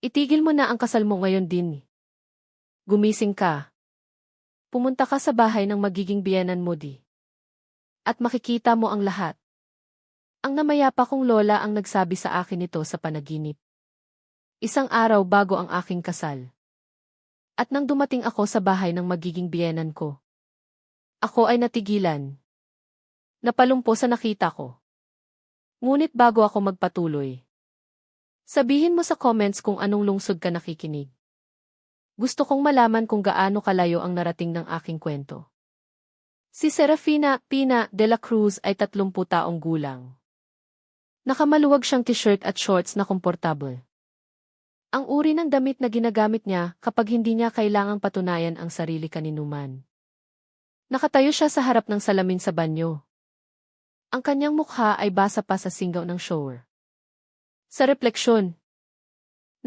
Itigil mo na ang kasal mo ngayon din. Gumising ka. Pumunta ka sa bahay ng magiging biyenan mo at makikita mo ang lahat. Ang namayapa kong lola ang nagsabi sa akin nito sa panaginip. Isang araw bago ang aking kasal. At nang dumating ako sa bahay ng magiging biyenan ko, ako ay natigilan. Napalumpo sa nakita ko. Ngunit bago ako magpatuloy, sabihin mo sa comments kung anong lungsod ka nakikinig. Gusto kong malaman kung gaano kalayo ang narating ng aking kwento. Si Serafina Pina de la Cruz ay 30 taong gulang. Nakamaluwag siyang t-shirt at shorts na komportable. Ang uri ng damit na ginagamit niya kapag hindi niya kailangang patunayan ang sarili kaninuman. Nakatayo siya sa harap ng salamin sa banyo. Ang kanyang mukha ay basa pa sa singaw ng shower. Sa refleksyon,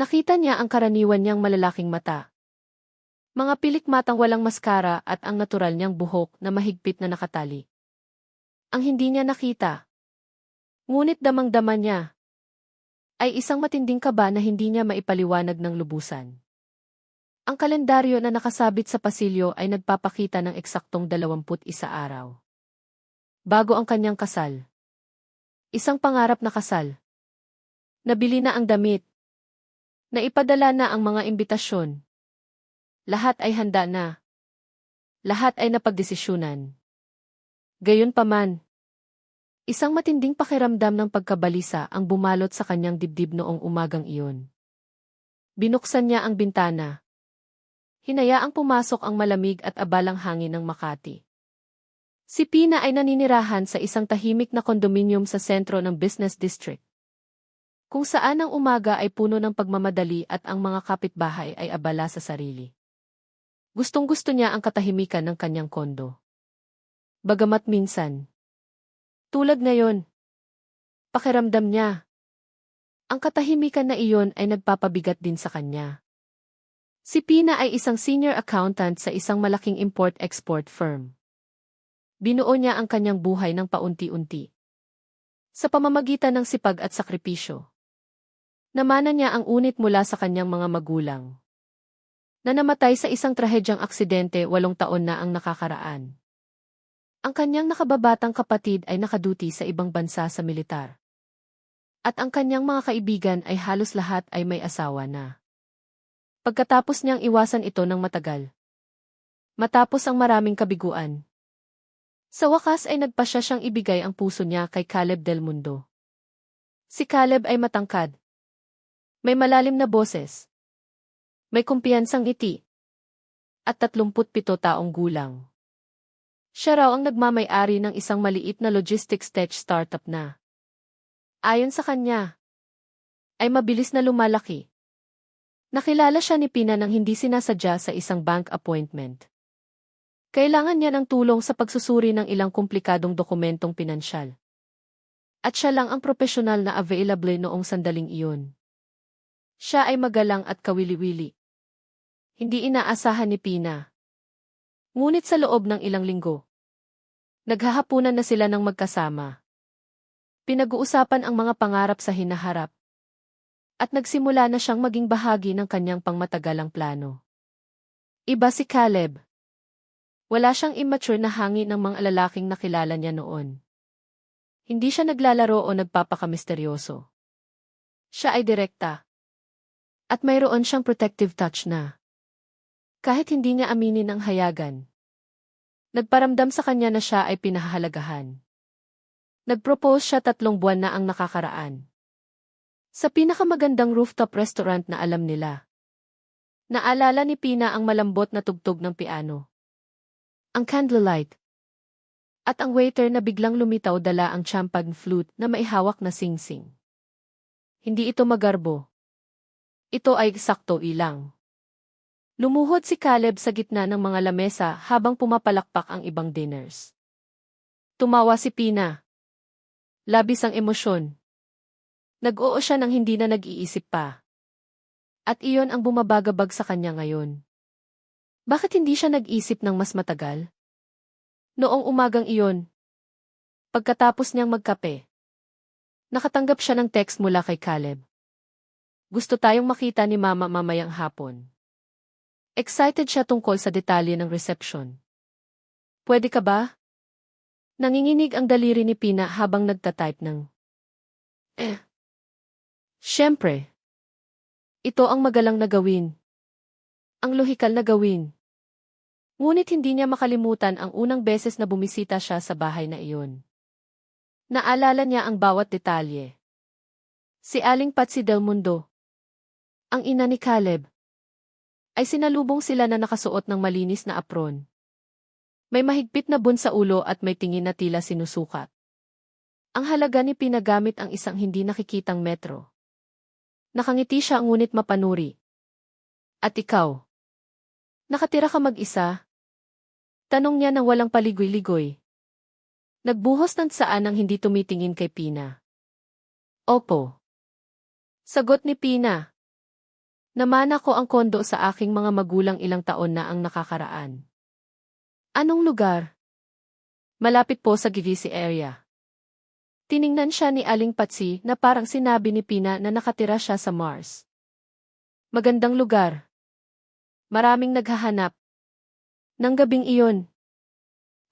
nakita niya ang karaniwan niyang malalaking mata. Mga pilik-matang walang maskara at ang natural niyang buhok na mahigpit na nakatali. Ang hindi niya nakita, ngunit damang-dama niya, ay isang matinding kaba na hindi niya maipaliwanag ng lubusan. Ang kalendaryo na nakasabit sa pasilyo ay nagpapakita ng eksaktong 21 araw. Bago ang kanyang kasal. Isang pangarap na kasal. Nabili na ang damit. Naipadala na ang mga imbitasyon. Lahat ay handa na. Lahat ay napagdesisyunan. Gayunpaman, isang matinding pakiramdam ng pagkabalisa ang bumalot sa kanyang dibdib noong umagang iyon. Binuksan niya ang bintana. Hinayaang pumasok ang malamig at abalang hangin ng Makati. Si Pina ay naninirahan sa isang tahimik na kondominium sa sentro ng business district, kung saan ang umaga ay puno ng pagmamadali at ang mga kapitbahay ay abala sa sarili. Gustong-gusto niya ang katahimikan ng kanyang kondo. Bagamat minsan, tulad ngayon, pakiramdam niya, ang katahimikan na iyon ay nagpapabigat din sa kanya. Si Pina ay isang senior accountant sa isang malaking import-export firm. Binuo niya ang kanyang buhay ng paunti-unti. Sa pamamagitan ng sipag at sakripisyo. Namana niya ang unit mula sa kanyang mga magulang, na namatay sa isang trahedyang aksidente 8 taon na ang nakakaraan. Ang kanyang nakababatang kapatid ay nakaduty sa ibang bansa sa militar. At ang kanyang mga kaibigan ay halos lahat ay may asawa na. Pagkatapos niyang iwasan ito ng matagal. Matapos ang maraming kabiguan. Sa wakas ay nagpasya siyang ibigay ang puso niya kay Caleb Del Mundo. Si Caleb ay matangkad. May malalim na boses. May kumpiyansang ngiti. At 37 taong gulang. Siya raw ang nagmamay-ari ng isang maliit na logistics tech startup na, ayon sa kanya, ay mabilis na lumalaki. Nakilala siya ni Pina nang hindi sinasadya sa isang bank appointment. Kailangan niya ng tulong sa pagsusuri ng ilang komplikadong dokumentong pinansyal. At siya lang ang profesional na available noong sandaling iyon. Siya ay magalang at kawili-wili. Hindi inaasahan ni Pina. Ngunit sa loob ng ilang linggo, naghahapunan na sila ng magkasama. Pinag-uusapan ang mga pangarap sa hinaharap. At nagsimula na siyang maging bahagi ng kanyang pangmatagalang plano. Iba si Caleb. Wala siyang immature na hangin ng mga lalaking nakilala niya noon. Hindi siya naglalaro o nagpapakamisteryoso. Siya ay direkta. At mayroon siyang protective touch na, kahit hindi niya aminin ang hayagan, nagparamdam sa kanya na siya ay pinahahalagahan. Nag-propose siya 3 buwan na ang nakakaraan. Sa pinakamagandang rooftop restaurant na alam nila. Naalala ni Pina ang malambot na tugtog ng piano. Ang candlelight. At ang waiter na biglang lumitaw dala ang champagne flute na maihawak na singsing. Hindi ito magarbo. Ito ay eksakto ilang. Lumuhod si Caleb sa gitna ng mga lamesa habang pumapalakpak ang ibang dinners. Tumawa si Pina. Labis ang emosyon. Nag-oo siya nang hindi na nag-iisip pa. At iyon ang bumabagabag sa kanya ngayon. Bakit hindi siya nag-isip ng mas matagal? Noong umagang iyon, pagkatapos niyang magkape, nakatanggap siya ng text mula kay Caleb. Gusto tayong makita ni Mama mamayang hapon. Excited siya tungkol sa detalye ng reception. Pwede ka ba? Nanginginig ang daliri ni Pina habang nagtatype ng Siyempre. Ito ang magalang na gawin. Ang lohikal na gawin. Ngunit hindi niya makalimutan ang unang beses na bumisita siya sa bahay na iyon. Naalala niya ang bawat detalye. Si Aling Patsy Del Mundo, ang ina ni Caleb, ay sinalubong sila na nakasuot ng malinis na apron. May mahigpit na bun sa ulo at may tingin na tila sinusukat. Ang halaga ni pinagamit ang isang hindi nakikitang metro. Nakangiti siya ngunit mapanuri. At ikaw? Nakatira ka mag-isa? Tanong niya nang walang paligoy-ligoy. Nagbuhos ng saan ang hindi tumitingin kay Pina. Opo. Sagot ni Pina. Namana ko ang kondo sa aking mga magulang ilang taon na ang nakakaraan. Anong lugar? Malapit po sa Gigisi area. Tiningnan siya ni Aling Patsy na parang sinabi ni Pina na nakatira siya sa Mars. Magandang lugar. Maraming naghahanap. Nang gabing iyon.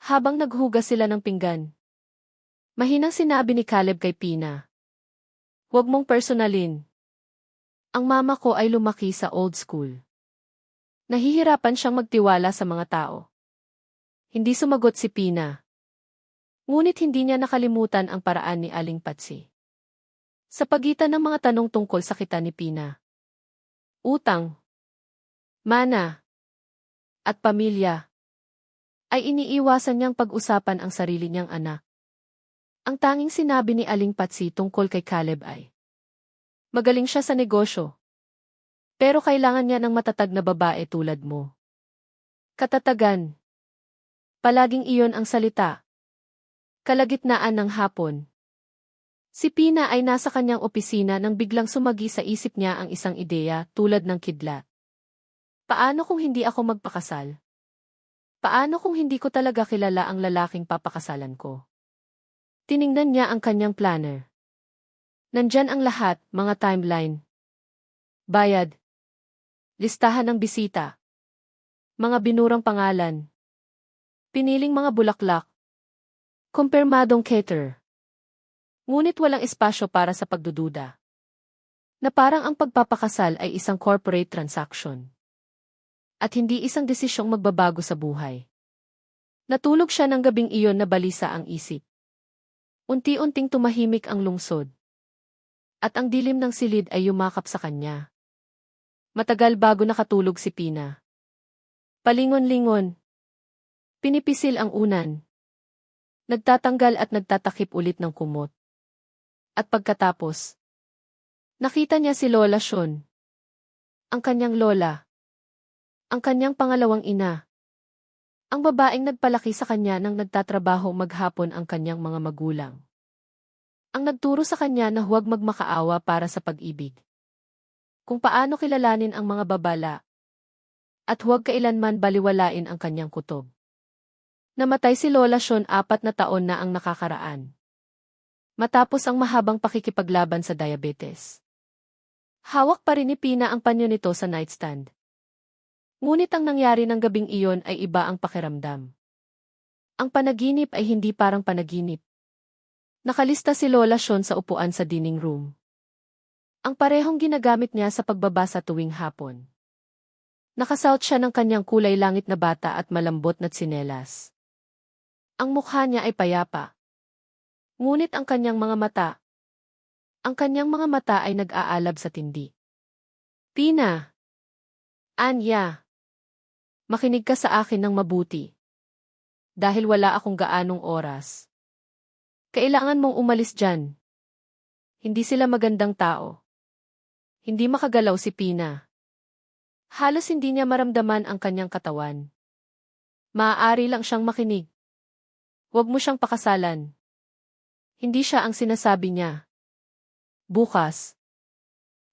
Habang naghugas sila ng pinggan. Mahinang sinabi ni Caleb kay Pina. Huwag mong personalin. Ang mama ko ay lumaki sa old school. Nahihirapan siyang magtiwala sa mga tao. Hindi sumagot si Pina. Ngunit hindi niya nakalimutan ang paraan ni Aling Patsy. Sa pagitan ng mga tanong tungkol sa kita ni Pina. Utang, mana, at pamilya, ay iniiwasan niyang pag-usapan ang sarili niyang anak. Ang tanging sinabi ni Aling Patsy tungkol kay Caleb ay, magaling siya sa negosyo. Pero kailangan niya ng matatag na babae tulad mo. Katatagan. Palaging iyon ang salita. Kalagitnaan ng hapon. Si Pina ay nasa kanyang opisina nang biglang sumagi sa isip niya ang isang ideya tulad ng kidlat. Paano kung hindi ako magpakasal? Paano kung hindi ko talaga kilala ang lalaking papakasalan ko? Tiningnan niya ang kanyang planner. Nandyan ang lahat, mga timeline. Bayad. Listahan ng bisita. Mga binurang pangalan. Piniling mga bulaklak. Kumpirmadong caterer. Ngunit walang espasyo para sa pagdududa. Na parang ang pagpapakasal ay isang corporate transaction. At hindi isang desisyong magbabago sa buhay. Natulog siya ng gabing iyon na balisa ang isip. Unti-unting tumahimik ang lungsod. At ang dilim ng silid ay yumakap sa kanya. Matagal bago nakatulog si Pina. Palingon-lingon. Pinipisil ang unan. Nagtatanggal at nagtatakip ulit ng kumot. At pagkatapos, nakita niya si Lola Shon. Ang kanyang lola. Ang kanyang pangalawang ina. Ang babaeng nagpalaki sa kanya nang nagtatrabaho maghapon ang kanyang mga magulang. Ang nagturo sa kanya na huwag magmakaawa para sa pag-ibig. Kung paano kilalanin ang mga babala. At huwag kailanman baliwalain ang kanyang kutob. Namatay si Lola Shon 4 na taon na ang nakakaraan. Matapos ang mahabang pakikipaglaban sa diabetes. Hawak pa rin ni Pina ang panyo nito sa nightstand. Ngunit ang nangyari ng gabing iyon ay iba ang pakiramdam. Ang panaginip ay hindi parang panaginip. Nakalista si Lola Shon sa upuan sa dining room. Ang parehong ginagamit niya sa pagbabasa tuwing hapon. Nakasuot siya ng kanyang kulay langit na bata at malambot na tsinelas. Ang mukha niya ay payapa. Ngunit ang kanyang mga mata ay nag-aalab sa tindi. Pina! Anya! Makinig ka sa akin ng mabuti. Dahil wala akong gaanong oras. Kailangan mong umalis dyan. Hindi sila magandang tao. Hindi makagalaw si Pina. Halos hindi niya maramdaman ang kanyang katawan. Maaari lang siyang makinig. Huwag mo siyang pakasalan. Hindi siya ang sinasabi niya. Bukas.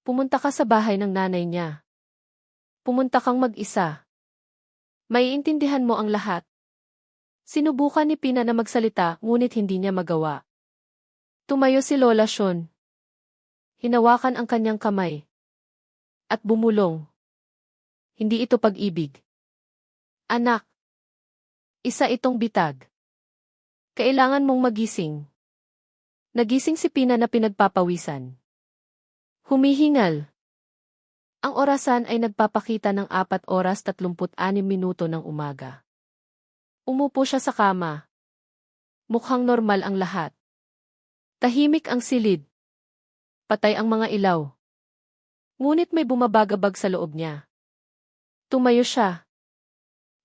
Pumunta ka sa bahay ng nanay niya. Pumunta kang mag-isa. Maiintindihan mo ang lahat. Sinubukan ni Pina na magsalita ngunit hindi niya magawa. Tumayo si Lola Shon. Hinawakan ang kanyang kamay. At bumulong. Hindi ito pag-ibig. Anak. Isa itong bitag. Kailangan mong magising. Nagising si Pina na pinagpapawisan. Humihingal. Ang orasan ay nagpapakita ng 4 oras 36 minuto ng umaga. Umupo siya sa kama. Mukhang normal ang lahat. Tahimik ang silid. Patay ang mga ilaw. Ngunit may bumabagabag sa loob niya. Tumayo siya.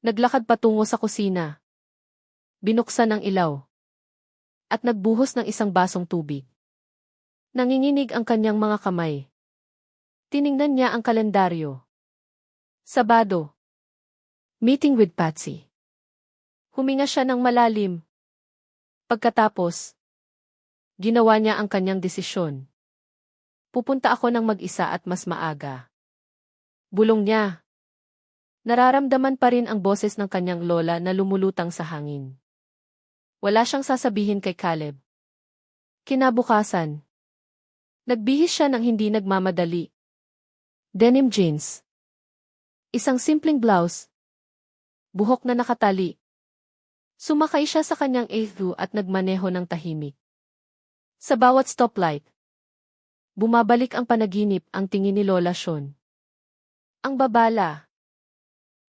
Naglakad patungo sa kusina. Binuksan ang ilaw. At nagbuhos ng isang basong tubig. Nanginginig ang kanyang mga kamay. Tiningnan niya ang kalendaryo. Sabado. Meeting with Patsy. Huminga siya ng malalim. Pagkatapos, ginawa niya ang kanyang desisyon. Pupunta ako ng mag-isa at mas maaga. Bulong niya. Nararamdaman pa rin ang boses ng kanyang lola na lumulutang sa hangin. Wala siyang sasabihin kay Caleb. Kinabukasan. Nagbihis siya ng hindi nagmamadali. Denim jeans. Isang simpleng blouse. Buhok na nakatali. Sumakay siya sa kanyang ATV at nagmaneho ng tahimik. Sa bawat stoplight, bumabalik ang panaginip ang tingin ni Lola Sean. Ang babala.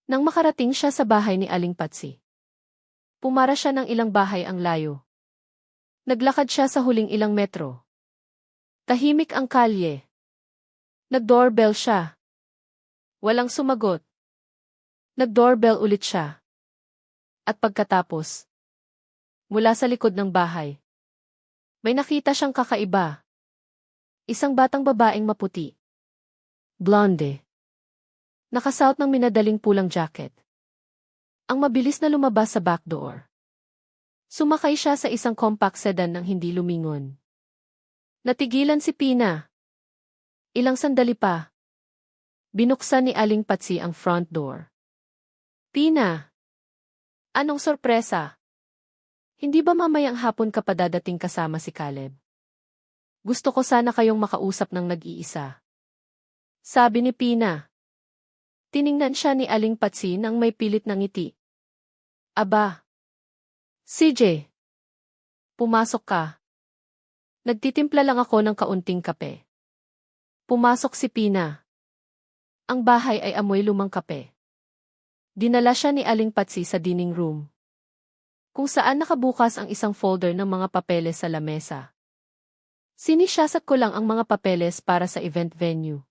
Nang makarating siya sa bahay ni Aling Patsy. Pumara siya ng ilang bahay ang layo. Naglakad siya sa huling ilang metro. Tahimik ang kalye. Nag-doorbell siya. Walang sumagot. Nag-doorbell ulit siya. At pagkatapos, mula sa likod ng bahay, may nakita siyang kakaiba. Isang batang babaeng maputi. Blonde. Nakasuot ng minadaling pulang jacket. Ang mabilis na lumabas sa back door. Sumakay siya sa isang compact sedan nang hindi lumingon. Natigilan si Pina. Ilang sandali pa. Binuksan ni Aling Patsy ang front door. Pina. Anong sorpresa? Hindi ba mamayang hapon ka pa dadating kasama si Caleb? Gusto ko sana kayong makausap ng nag-iisa. Sabi ni Pina. Tiningnan siya ni Aling Patsy nang may pilit na ngiti. Aba. CJ. Pumasok ka. Nagtitimpla lang ako ng kaunting kape. Pumasok si Pina. Ang bahay ay amoy lumang kape. Dinala siya ni Aling Patsy sa dining room, kung saan nakabukas ang isang folder ng mga papeles sa lamesa. Sinisyasat ko lang ang mga papeles para sa event venue.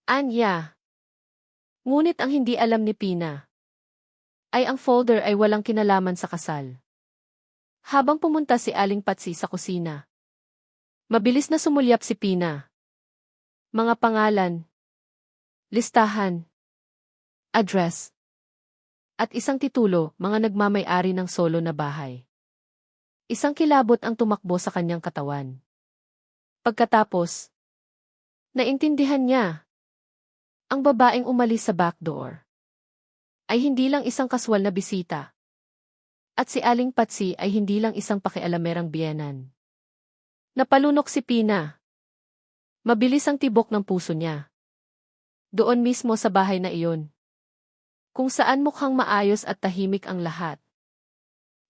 Anya. Ngunit ang hindi alam ni Pina ay ang folder ay walang kinalaman sa kasal. Habang pumunta si Aling Patsy sa kusina, mabilis na sumulyap si Pina. Mga pangalan, listahan, address, at isang titulo, mga nagmamay-ari ng solo na bahay. Isang kilabot ang tumakbo sa kanyang katawan. Pagkatapos, naintindihan niya. Ang babaeng umalis sa back door ay hindi lang isang kaswal na bisita. At si Aling Patsy ay hindi lang isang pakialamerang biyenan. Napalunok si Pina. Mabilis ang tibok ng puso niya. Doon mismo sa bahay na iyon, kung saan mukhang maayos at tahimik ang lahat.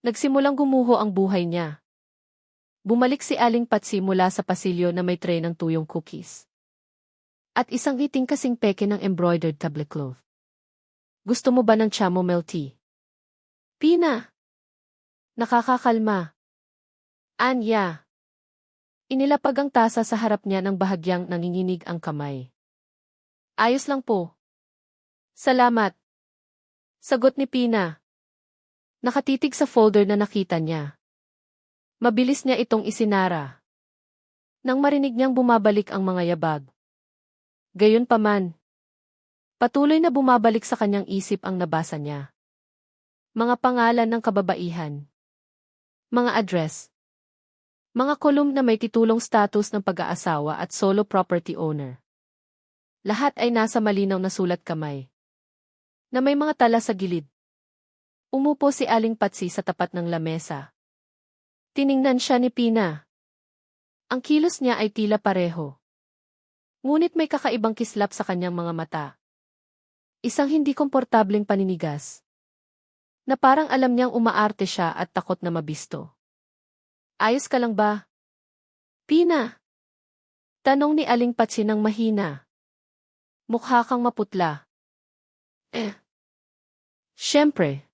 Nagsimulang gumuho ang buhay niya. Bumalik si Aling Patsy mula sa pasilyo na may tray ng tuyong cookies. At isang iting kasing peke ng embroidered tablecloth. Gusto mo ba ng chamomile tea? Pina. Nakakakalma. Anya. Inilapag ang tasa sa harap niya ng bahagyang nanginginig ang kamay. Ayos lang po. Salamat. Sagot ni Pina. Nakatitig sa folder na nakita niya. Mabilis niya itong isinara. Nang marinig niyang bumabalik ang mga yabag. Gayunpaman, patuloy na bumabalik sa kanyang isip ang nabasa niya. Mga pangalan ng kababaihan. Mga address. Mga kolum na may titulong status ng pag-aasawa at solo property owner. Lahat ay nasa malinaw na sulat kamay, na may mga tala sa gilid. Umupo si Aling Patsy sa tapat ng lamesa. Tiningnan siya ni Pina. Ang kilos niya ay tila pareho. Ngunit may kakaibang kislap sa kanyang mga mata. Isang hindi komportableng paninigas. Na parang alam niyang umaarte siya at takot na mabisto. Ayos ka lang ba? Pina? Tanong ni Aling Patsi ng mahina. Mukha kang maputla. Siyempre.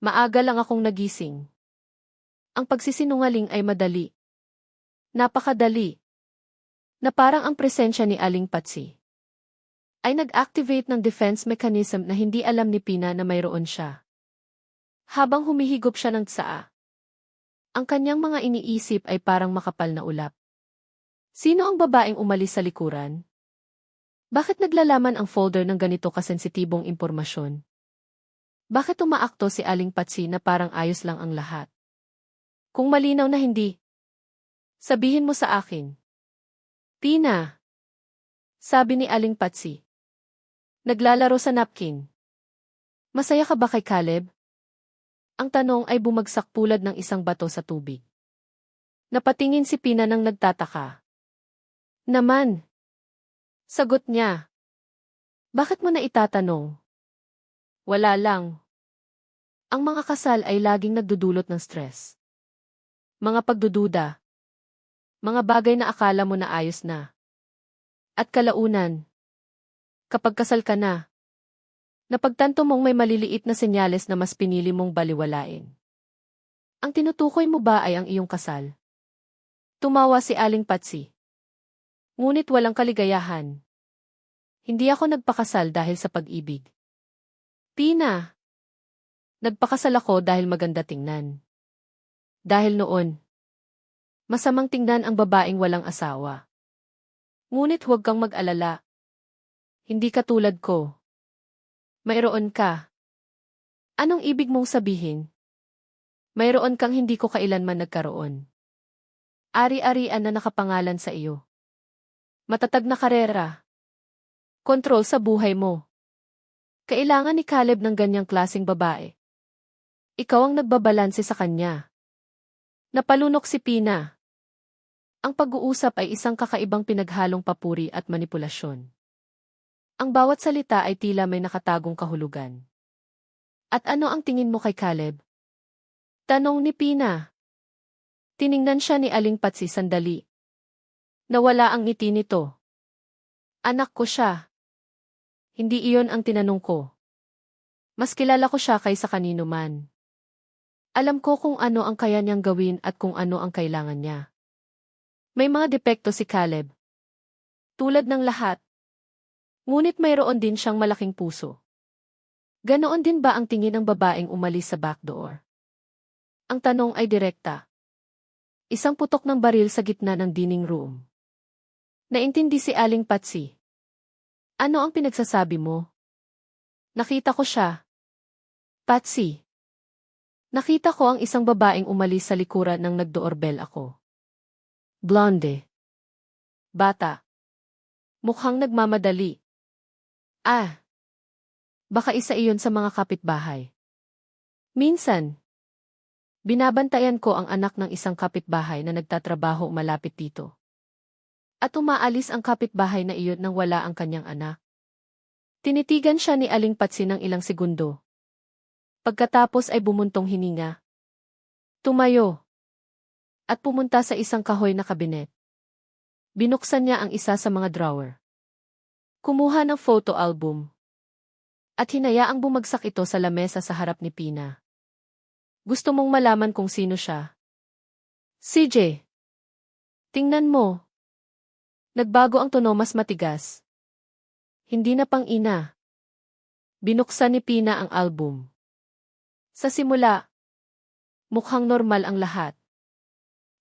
Maaga lang akong nagising. Ang pagsisinungaling ay madali. Napakadali. Na parang ang presensya ni Aling Patsi ay nag-activate ng defense mechanism na hindi alam ni Pina na mayroon siya. Habang humihigop siya ng tsaa, ang kanyang mga iniisip ay parang makapal na ulap. Sino ang babaeng umalis sa likuran? Bakit naglalaman ang folder ng ganito kasensitibong impormasyon? Bakit umaakto si Aling Patsi na parang ayos lang ang lahat? Kung malinaw na hindi, sabihin mo sa akin. Pina, sabi ni Aling Patsi. Naglalaro sa napkin. Masaya ka ba kay Caleb? Ang tanong ay bumagsak tulad ng isang bato sa tubig. Napatingin si Pina nang nagtataka. Naman. Sagot niya. Bakit mo na itatanong? Wala lang. Ang mga kasal ay laging nagdudulot ng stress. Mga pagdududa. Mga bagay na akala mo na ayos na. At kalaunan. Kapag kasal ka na, napagtanto mong may maliliit na senyales na mas pinili mong baliwalain. Ang tinutukoy mo ba ay ang iyong kasal? Tumawa si Aling Patsi. Ngunit walang kaligayahan. Hindi ako nagpakasal dahil sa pag-ibig. Pina. Nagpakasal ako dahil maganda tingnan. Dahil noon, masamang tingnan ang babaeng walang asawa. Ngunit huwag kang mag-alala. Hindi ka tulad ko. Mayroon ka. Anong ibig mong sabihin? Mayroon kang hindi ko kailanman nagkaroon. Ari-arian na nakapangalan sa iyo. Matatag na karera. Kontrol sa buhay mo. Kailangan ni Caleb ng ganyang klaseng babae. Ikaw ang nagbabalanse sa kanya. Napalunok si Pina. Ang pag-uusap ay isang kakaibang pinaghalong papuri at manipulasyon. Ang bawat salita ay tila may nakatagong kahulugan. At ano ang tingin mo kay Caleb? Tanong ni Pina. Tiningnan siya ni Aling Patsi sandali. Nawala ang ngiti nito. Anak ko siya. Hindi iyon ang tinanong ko. Mas kilala ko siya kaysa kanino man. Alam ko kung ano ang kaya niyang gawin at kung ano ang kailangan niya. May mga depekto si Caleb. Tulad ng lahat. Ngunit mayroon din siyang malaking puso. Ganoon din ba ang tingin ng babaeng umalis sa backdoor? Ang tanong ay direkta. Isang putok ng baril sa gitna ng dining room. Naintindi si Aling Patsi. Ano ang pinagsasabi mo? Nakita ko siya. Patsi. Nakita ko ang isang babaeng umalis sa likuran nang nag-doorbell ako. Blonde. Bata. Mukhang nagmamadali. Baka isa iyon sa mga kapitbahay. Minsan, binabantayan ko ang anak ng isang kapitbahay na nagtatrabaho malapit dito. At umaalis ang kapitbahay na iyon nang wala ang kanyang anak. Tinitigan siya ni Aling Patsi ng ilang segundo. Pagkatapos ay bumuntong hininga. Tumayo. At pumunta sa isang kahoy na kabinet. Binuksan niya ang isa sa mga drawer. Kumuha ng photo album. At hinayaang bumagsak ito sa lamesa sa harap ni Pina. Gusto mong malaman kung sino siya? CJ. Tingnan mo. Nagbago ang tono, mas matigas. Hindi na pang ina. Binuksan ni Pina ang album. Sa simula, mukhang normal ang lahat.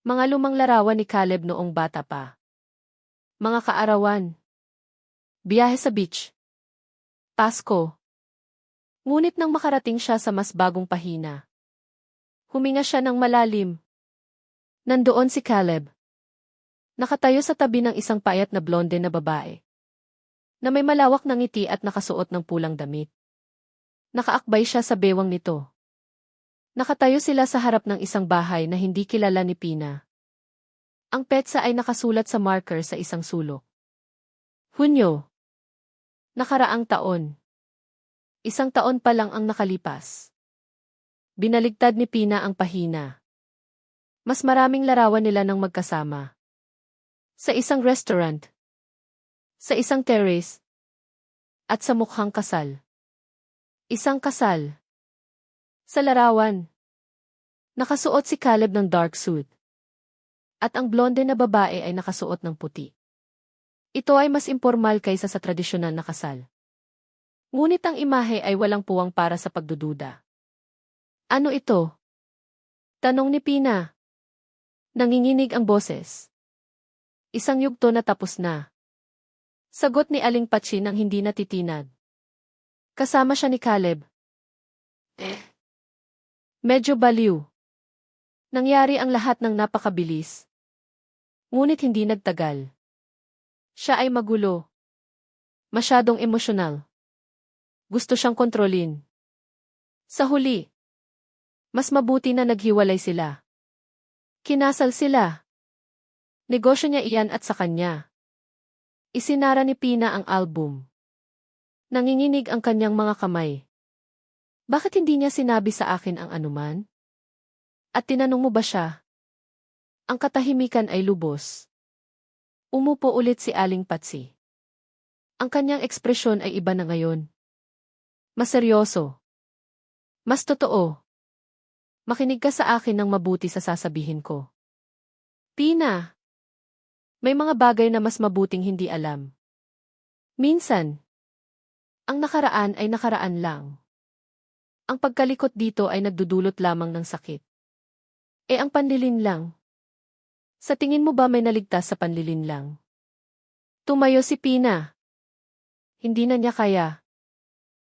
Mga lumang larawan ni Caleb noong bata pa. Mga kaarawan. Biyahe sa beach. Pasko. Ngunit nang makarating siya sa mas bagong pahina, huminga siya ng malalim. Nandoon si Caleb. Nakatayo sa tabi ng isang payat na blonde na babae, na may malawak na ngiti at nakasuot ng pulang damit. Nakaakbay siya sa bewang nito. Nakatayo sila sa harap ng isang bahay na hindi kilala ni Pina. Ang petsa ay nakasulat sa marker sa isang sulok. Hunyo. Nakaraang taon. 1 taon pa lang ang nakalipas. Binaligtad ni Pina ang pahina. Mas maraming larawan nila ng magkasama. Sa isang restaurant. Sa isang terrace. At sa mukhang kasal. Isang kasal. Sa larawan. Nakasuot si Caleb ng dark suit. At ang blonde na babae ay nakasuot ng puti. Ito ay mas impormal kaysa sa tradisyonal na kasal. Ngunit ang imahe ay walang puwang para sa pagdududa. Ano ito? Tanong ni Pina. Nanginginig ang boses. Isang yugto na tapos na. Sagot ni Aling Patsi nang hindi natitinag. Kasama siya ni Caleb. Medyo baliw. Nangyari ang lahat ng napakabilis. Ngunit hindi nagtagal. Siya ay magulo. Masyadong emosyonal. Gusto siyang kontrolin. Sa huli, mas mabuti na naghiwalay sila. Kinasal sila. Negosyo niya iyan at sa kanya. Isinara ni Pina ang album. Nanginginig ang kanyang mga kamay. Bakit hindi niya sinabi sa akin ang anuman? At tinanong mo ba siya? Ang katahimikan ay lubos. Umupo ulit si Aling Patsi. Ang kanyang ekspresyon ay iba na ngayon. Mas seryoso. Mas totoo. Makinig ka sa akin ng mabuti sa sasabihin ko. Pina. May mga bagay na mas mabuting hindi alam. Minsan, ang nakaraan ay nakaraan lang. Ang pagkalikot dito ay nagdudulot lamang ng sakit. Ang panlilinlang. Sa tingin mo ba may naligtas sa panlilinlang? Tumayo si Pina. Hindi na niya kaya.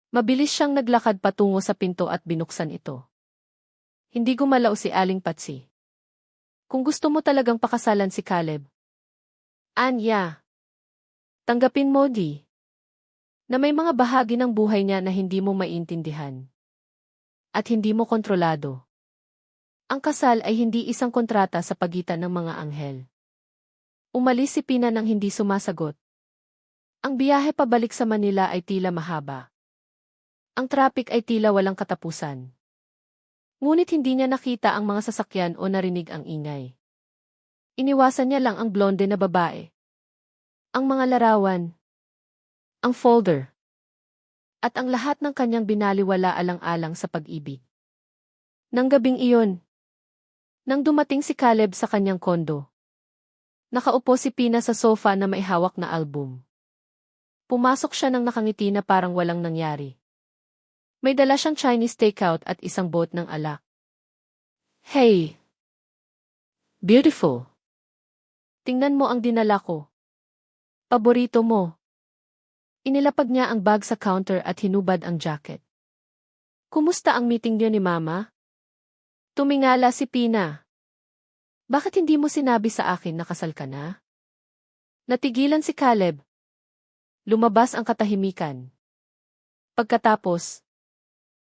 Mabilis siyang naglakad patungo sa pinto at binuksan ito. Hindi gumalaw si Aling Patsi. Kung gusto mo talagang pakasalan si Caleb. Anya. Tanggapin mo na may mga bahagi ng buhay niya na hindi mo maintindihan. At hindi mo kontrolado. Ang kasal ay hindi isang kontrata sa pagitan ng mga anghel. Umalis si Pina nang hindi sumasagot. Ang biyahe pabalik sa Manila ay tila mahaba. Ang traffic ay tila walang katapusan. Ngunit hindi niya nakita ang mga sasakyan o narinig ang ingay. Iniwasan niya lang ang blonde na babae. Ang mga larawan. Ang folder. At ang lahat ng kanyang binaliwala alang-alang sa pag-ibig. Nang gabing iyon, nang dumating si Caleb sa kanyang kondo, nakaupo si Pina sa sofa na may hawak na album. Pumasok siya nang nakangiti na parang walang nangyari. May dala siyang Chinese takeout at isang boat ng alak. Hey! Beautiful! Tingnan mo ang dinala ko. Paborito mo. Inilapag niya ang bag sa counter at hinubad ang jacket. Kumusta ang meeting niyo ni Mama? Tumingala si Pina. Bakit hindi mo sinabi sa akin na kasal ka na? Natigilan si Caleb. Lumabas ang katahimikan. Pagkatapos,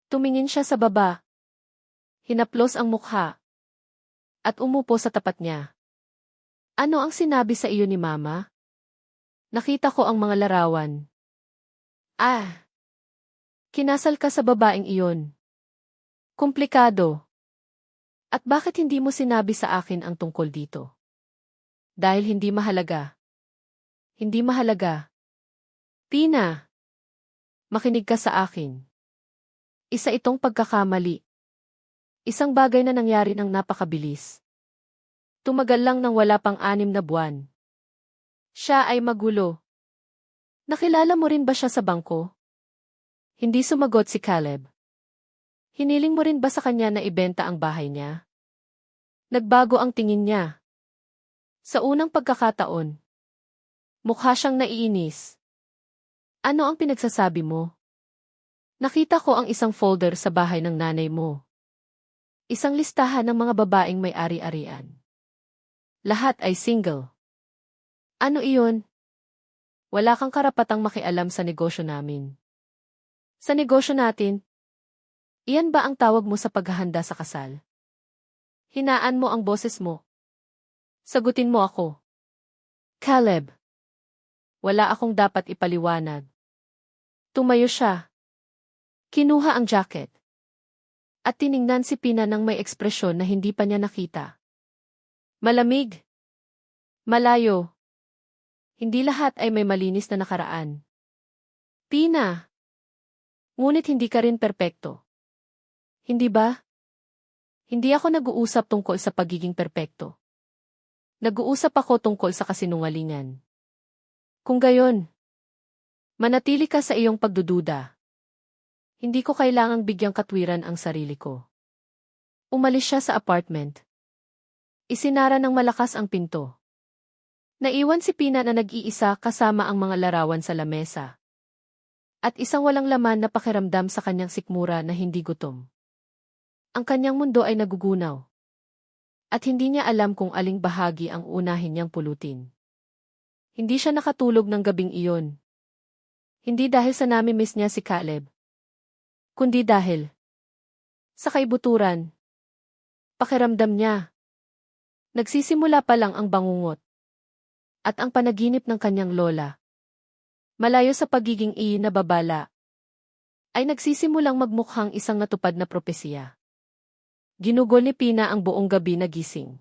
tumingin siya sa baba. Hinaplos ang mukha. At umupo sa tapat niya. Ano ang sinabi sa iyo ni Mama? Nakita ko ang mga larawan. Kinasal ka sa babaeng iyon. Komplikado. At bakit hindi mo sinabi sa akin ang tungkol dito? Dahil hindi mahalaga. Hindi mahalaga. Pina. Makinig ka sa akin. Isa itong pagkakamali. Isang bagay na nangyari ng napakabilis. Tumagal lang ng wala pang 6 na buwan. Siya ay magulo. Nakilala mo rin ba siya sa bangko? Hindi sumagot si Caleb. Hiniling mo rin ba sa kanya na ibenta ang bahay niya? Nagbago ang tingin niya. Sa unang pagkakataon, mukha siyang naiinis. Ano ang pinagsasabi mo? Nakita ko ang isang folder sa bahay ng nanay mo. Isang listahan ng mga babaeng may ari-arian. Lahat ay single. Ano iyon? Wala kang karapatang makialam sa negosyo namin. Sa negosyo natin, iyan ba ang tawag mo sa paghahanda sa kasal? Hinaan mo ang boses mo. Sagutin mo ako. Caleb. Wala akong dapat ipaliwanag. Tumayo siya. Kinuha ang jacket. At tiningnan si Pina ng may ekspresyon na hindi pa niya nakita. Malamig. Malayo. Hindi lahat ay may malinis na nakaraan. Pina. Ngunit hindi ka rin perpekto. Hindi ba? Hindi ako nag-uusap tungkol sa pagiging perpekto. Nag-uusap ako tungkol sa kasinungalingan. Kung gayon, manatili ka sa iyong pagdududa. Hindi ko kailangang bigyang katwiran ang sarili ko. Umalis siya sa apartment. Isinara ng malakas ang pinto. Naiwan si Pina na nag-iisa kasama ang mga larawan sa lamesa. At isang walang laman na pakiramdam sa kanyang sikmura na hindi gutom. Ang kanyang mundo ay nagugunaw. At hindi niya alam kung aling bahagi ang unahin niyang pulutin. Hindi siya nakatulog ng gabing iyon. Hindi dahil sa nami-miss niya si Caleb. Kundi dahil sa kaibuturan. Pakiramdam niya. Nagsisimula pa lang ang bangungot. At ang panaginip ng kanyang lola. Malayo sa pagiging nababala. Ay nagsisimulang magmukhang isang natupad na propesiya. Ginugol ni Pina ang buong gabi na gising.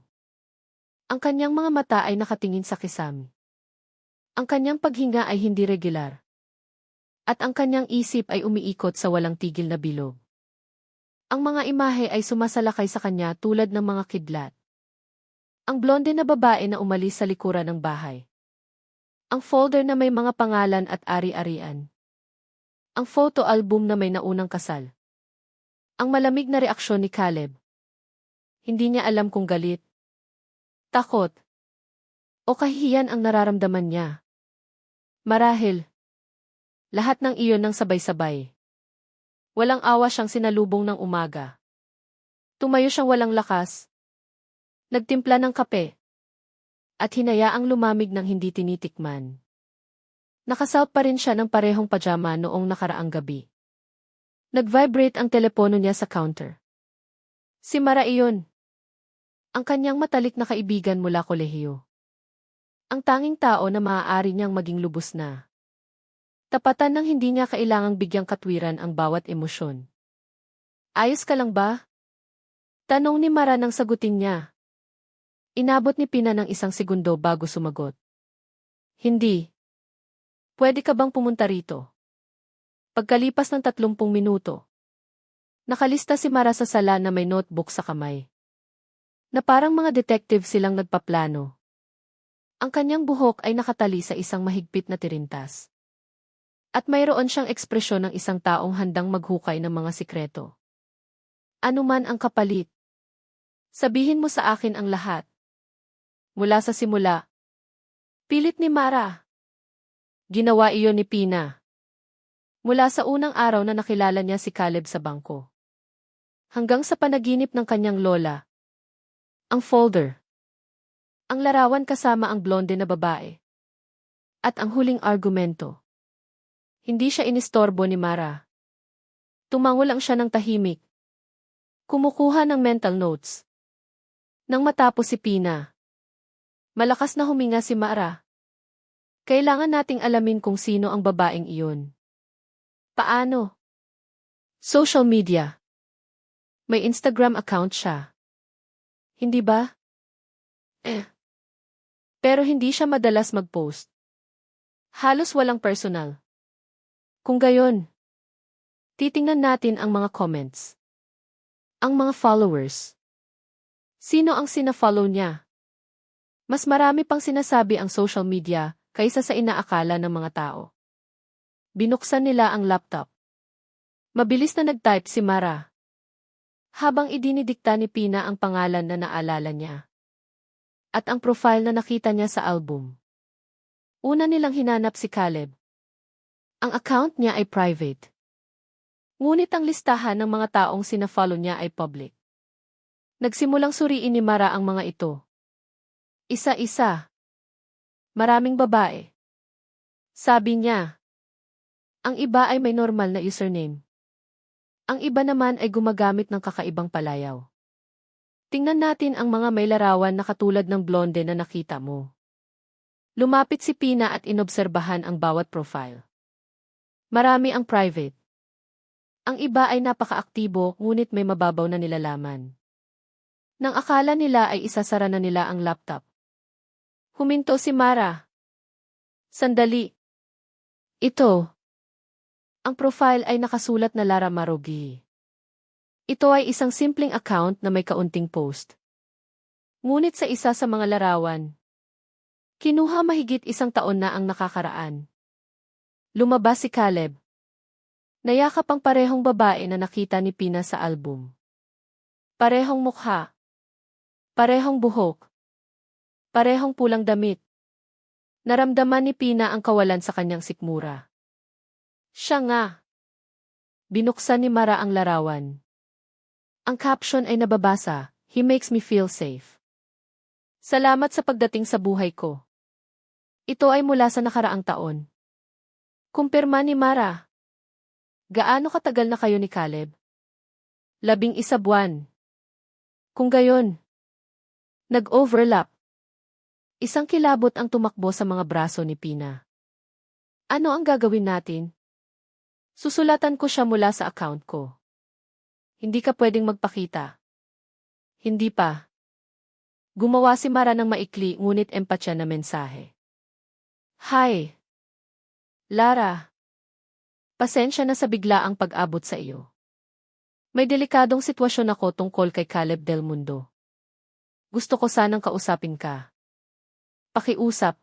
Ang kanyang mga mata ay nakatingin sa kisame. Ang kanyang paghinga ay hindi regular. At ang kanyang isip ay umiikot sa walang tigil na bilog. Ang mga imahe ay sumasalakay sa kanya tulad ng mga kidlat. Ang blonde na babae na umalis sa likuran ng bahay. Ang folder na may mga pangalan at ari-arian. Ang photo album na may naunang kasal. Ang malamig na reaksyon ni Caleb. Hindi niya alam kung galit, takot, o kahihiyan ang nararamdaman niya. Marahil, lahat ng iyon ng sabay-sabay. Walang awa siyang sinalubong ng umaga. Tumayo siyang walang lakas. Nagtimpla ng kape. At hinayaang lumamig ng hindi tinitikman. Nakasuot pa rin siya ng parehong pajama noong nakaraang gabi. Nag-vibrate ang telepono niya sa counter. Si Mara iyon. Ang kanyang matalik na kaibigan mula kolehiyo. Ang tanging tao na maaari niyang maging lubos na. Tapatan ng hindi niya kailangang bigyang katwiran ang bawat emosyon. Ayos ka lang ba? Tanong ni Mara nang sagutin niya. Inabot ni Pina ng isang segundo bago sumagot. Hindi. Pwede ka bang pumunta rito? Pagkalipas ng 30 minuto. Nakalista si Mara sa sala na may notebook sa kamay. Na parang mga detective silang nagpaplano. Ang kanyang buhok ay nakatali sa isang mahigpit na tirintas. At mayroon siyang ekspresyon ng isang taong handang maghukay ng mga sikreto. Ano man ang kapalit. Sabihin mo sa akin ang lahat. Mula sa simula. Pilit ni Mara. Ginawa iyon ni Pina. Mula sa unang araw na nakilala niya si Caleb sa bangko. Hanggang sa panaginip ng kanyang lola. Ang folder. Ang larawan kasama ang blonde na babae. At ang huling argumento. Hindi siya inistorbo ni Mara. Tumango lang siya ng tahimik. Kumukuha ng mental notes. Nang matapos si Pina. Malakas na huminga si Mara. Kailangan nating alamin kung sino ang babaeng iyon. Paano? Social media. May Instagram account siya. Hindi ba? Pero hindi siya madalas mag-post. Halos walang personal. Kung gayon, titingnan natin ang mga comments. Ang mga followers. Sino ang sina-follow niya? Mas marami pang sinasabi ang social media kaysa sa inaakala ng mga tao. Binuksan nila ang laptop. Mabilis na nag-type si Mara. Habang idinidikta ni Pina ang pangalan na naalala niya. At ang profile na nakita niya sa album. Una nilang hinanap si Caleb. Ang account niya ay private. Ngunit ang listahan ng mga taong sina-follow niya ay public. Nagsimulang suriin ni Mara ang mga ito. Isa-isa. Maraming babae. Sabi niya. Ang iba ay may normal na username. Ang iba naman ay gumagamit ng kakaibang palayaw. Tingnan natin ang mga may larawan na katulad ng blonde na nakita mo. Lumapit si Pina at inobserbahan ang bawat profile. Marami ang private. Ang iba ay napakaaktibo ngunit may mababaw na nilalaman. Nang akala nila ay isasara na nila ang laptop. Huminto si Mara. Sandali. Ito. Ang profile ay nakasulat na Lara Marogi. Ito ay isang simpleng account na may kaunting post. Ngunit sa isa sa mga larawan, kinuha mahigit 1 taon na ang nakakaraan. Lumabas si Caleb. Nayakap ang parehong babae na nakita ni Pina sa album. Parehong mukha. Parehong buhok. Parehong pulang damit. Naramdaman ni Pina ang kawalan sa kanyang sikmura. Siya nga. Binuksan ni Mara ang larawan. Ang caption ay nababasa, "He makes me feel safe." Salamat sa pagdating sa buhay ko. Ito ay mula sa nakaraang taon. Kumpirma ni Mara. Gaano katagal na kayo ni Caleb? 11 buwan. Kung gayon, nag-overlap. Isang kilabot ang tumakbo sa mga braso ni Pina. Ano ang gagawin natin? Susulatan ko siya mula sa account ko. Hindi ka pwedeng magpakita. Hindi pa. Gumawa si Mara ng maikli ngunit empatya na mensahe. Hi. Lara. Pasensya na sa biglaang pag-abot sa iyo. May delikadong sitwasyon ako tungkol kay Caleb Del Mundo. Gusto ko sanang kausapin ka. Pakiusap.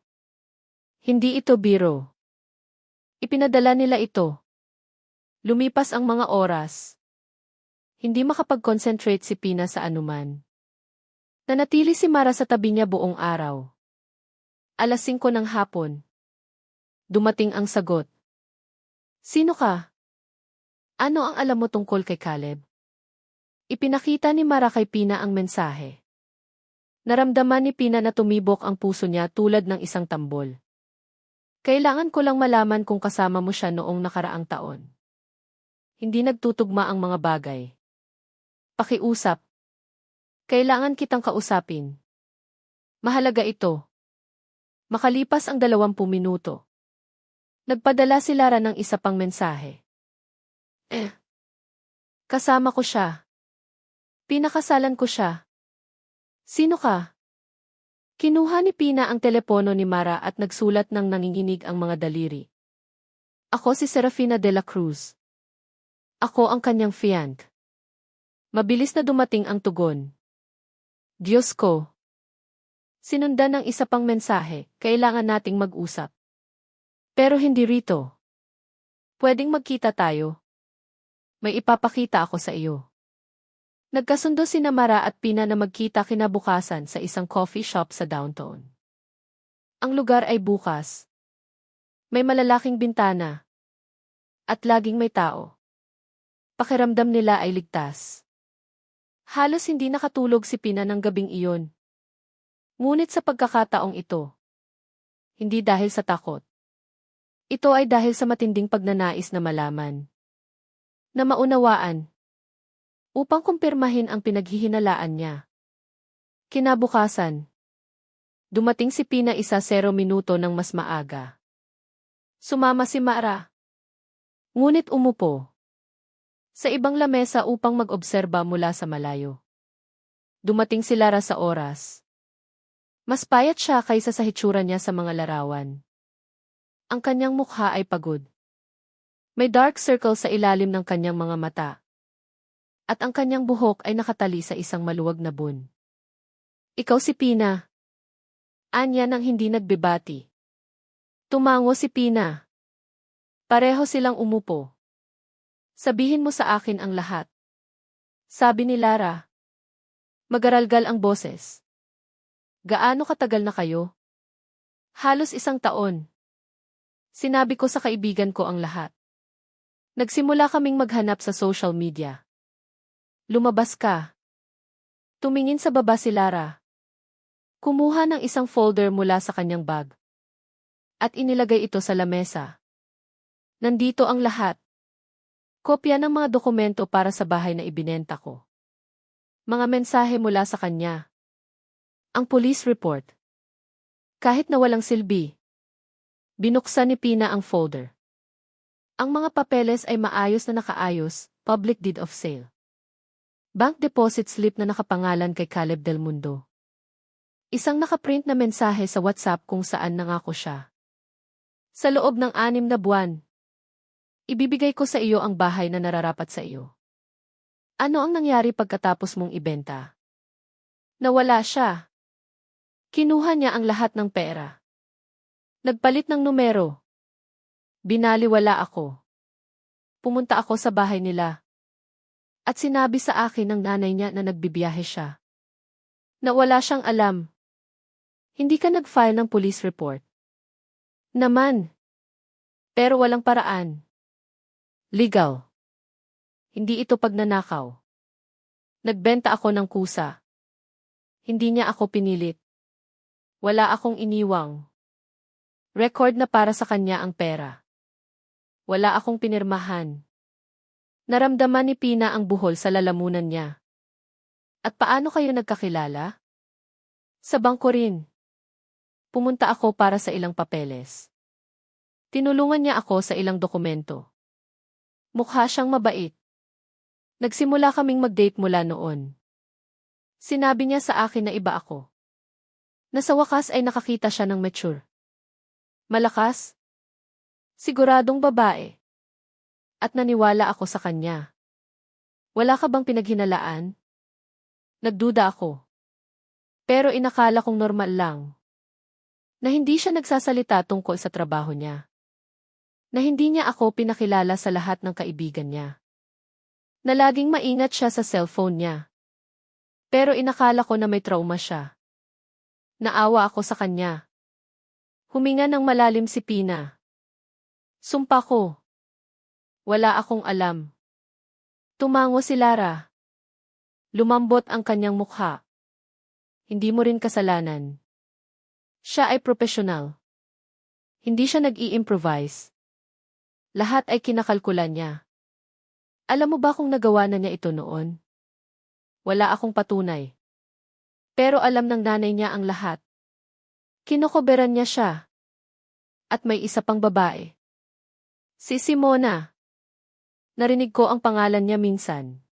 Hindi ito biro. Ipinadala nila ito. Lumipas ang mga oras. Hindi makapag-concentrate si Pina sa anuman. Nanatili si Mara sa tabi niya buong araw. 5:00 ng hapon. Dumating ang sagot. Sino ka? Ano ang alam mo tungkol kay Caleb? Ipinakita ni Mara kay Pina ang mensahe. Naramdaman ni Pina na tumibok ang puso niya tulad ng isang tambol. Kailangan ko lang malaman kung kasama mo siya noong nakaraang taon. Hindi nagtutugma ang mga bagay. Pakiusap. Kailangan kitang kausapin. Mahalaga ito. Makalipas ang 20 minuto. Nagpadala si Lara ng isa pang mensahe. Kasama ko siya. Pinakasalan ko siya. Sino ka? Kinuha ni Pina ang telepono ni Mara at nagsulat ng nanginginig ang mga daliri. Ako si Serafina de la Cruz. Ako ang kanyang fiancé. Mabilis na dumating ang tugon. Diyos ko. Sinundan ng isa pang mensahe, kailangan nating mag-usap. Pero hindi rito. Pwedeng magkita tayo. May ipapakita ako sa iyo. Nagkasundo sina Mara at Pina na magkita kinabukasan sa isang coffee shop sa downtown. Ang lugar ay bukas. May malalaking bintana. At laging may tao. Pakiramdam nila ay ligtas. Halos hindi nakatulog si Pina ng gabing iyon. Ngunit sa pagkakataong ito, hindi dahil sa takot. Ito ay dahil sa matinding pagnanais na malaman. Na maunawaan. Upang kumpirmahin ang pinaghihinalaan niya. Kinabukasan. Dumating si Pina 1:00 minuto ng mas maaga. Sumama si Mara. Ngunit umupo. Sa ibang lamesa upang mag-obserba mula sa malayo. Dumating si Lara sa oras. Mas payat siya kaysa sa hitsura niya sa mga larawan. Ang kanyang mukha ay pagod. May dark circle sa ilalim ng kanyang mga mata. At ang kanyang buhok ay nakatali sa isang maluwag na bun. Ikaw si Pina. Anya nang hindi nagbebati. Tumango si Pina. Pareho silang umupo. Sabihin mo sa akin ang lahat. Sabi ni Lara. Magaralgal ang boses. Gaano katagal na kayo? Halos 1 taon. Sinabi ko sa kaibigan ko ang lahat. Nagsimula kaming maghanap sa social media. Lumabas ka. Tumingin sa baba si Lara. Kumuha ng isang folder mula sa kanyang bag. At inilagay ito sa lamesa. Nandito ang lahat. Kopya ng mga dokumento para sa bahay na ibinenta ko. Mga mensahe mula sa kanya. Ang police report. Kahit na walang silbi. Binuksan ni Pina ang folder. Ang mga papeles ay maayos na nakaayos, public deed of sale. Bank deposit slip na nakapangalan kay Caleb Del Mundo. Isang nakaprint na mensahe sa WhatsApp kung saan nangako siya. Sa loob ng 6 na buwan, ibibigay ko sa iyo ang bahay na nararapat sa iyo. Ano ang nangyari pagkatapos mong ibenta? Nawala siya. Kinuha niya ang lahat ng pera. Nagpalit ng numero. Binaliwala ako. Pumunta ako sa bahay nila. At sinabi sa akin ng nanay niya na nagbibiyahe siya. Na wala siyang alam. Hindi ka nag-file ng police report. Naman. Pero walang paraan. Legal. Hindi ito pagnanakaw. Nagbenta ako ng kusa. Hindi niya ako pinilit. Wala akong iniwang. Record na para sa kanya ang pera. Wala akong pinirmahan. Naramdaman ni Pina ang buhol sa lalamunan niya. At paano kayo nagkakilala? Sa bangko rin. Pumunta ako para sa ilang papeles. Tinulungan niya ako sa ilang dokumento. Mukha siyang mabait. Nagsimula kaming mag-date mula noon. Sinabi niya sa akin na iba ako. Na sa wakas ay nakakita siya ng mature. Malakas? Siguradong babae. At naniwala ako sa kanya. Wala ka bang pinaghinalaan? Nagduda ako. Pero inakala kong normal lang. Na hindi siya nagsasalita tungkol sa trabaho niya. Na hindi niya ako pinakilala sa lahat ng kaibigan niya. Na laging maingat siya sa cellphone niya. Pero inakala ko na may trauma siya. Naawa ako sa kanya. Huminga ng malalim si Pina. Sumpa ko. Wala akong alam. Tumango si Lara. Lumambot ang kanyang mukha. Hindi mo rin kasalanan. Siya ay profesional. Hindi siya nag-i-improvise. Lahat ay kinakalkulan niya. Alam mo ba kung nagawa na niya ito noon? Wala akong patunay. Pero alam ng nanay niya ang lahat. Kinokoberan niya siya. At may isa pang babae. Si Simona. Narinig ko ang pangalan niya minsan.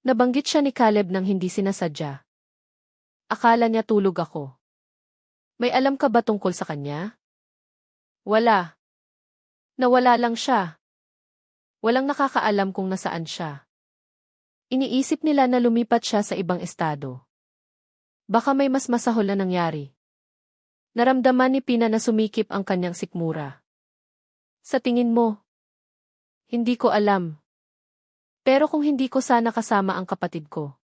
Nabanggit siya ni Caleb nang hindi sinasadya. Akala niya tulog ako. May alam ka ba tungkol sa kanya? Wala. Nawala lang siya. Walang nakakaalam kung nasaan siya. Iniisip nila na lumipat siya sa ibang estado. Baka may mas masahol na nangyari. Naramdaman ni Pina na sumikip ang kanyang sikmura. Sa tingin mo? Hindi ko alam. Pero kung hindi ko sana kasama ang kapatid ko,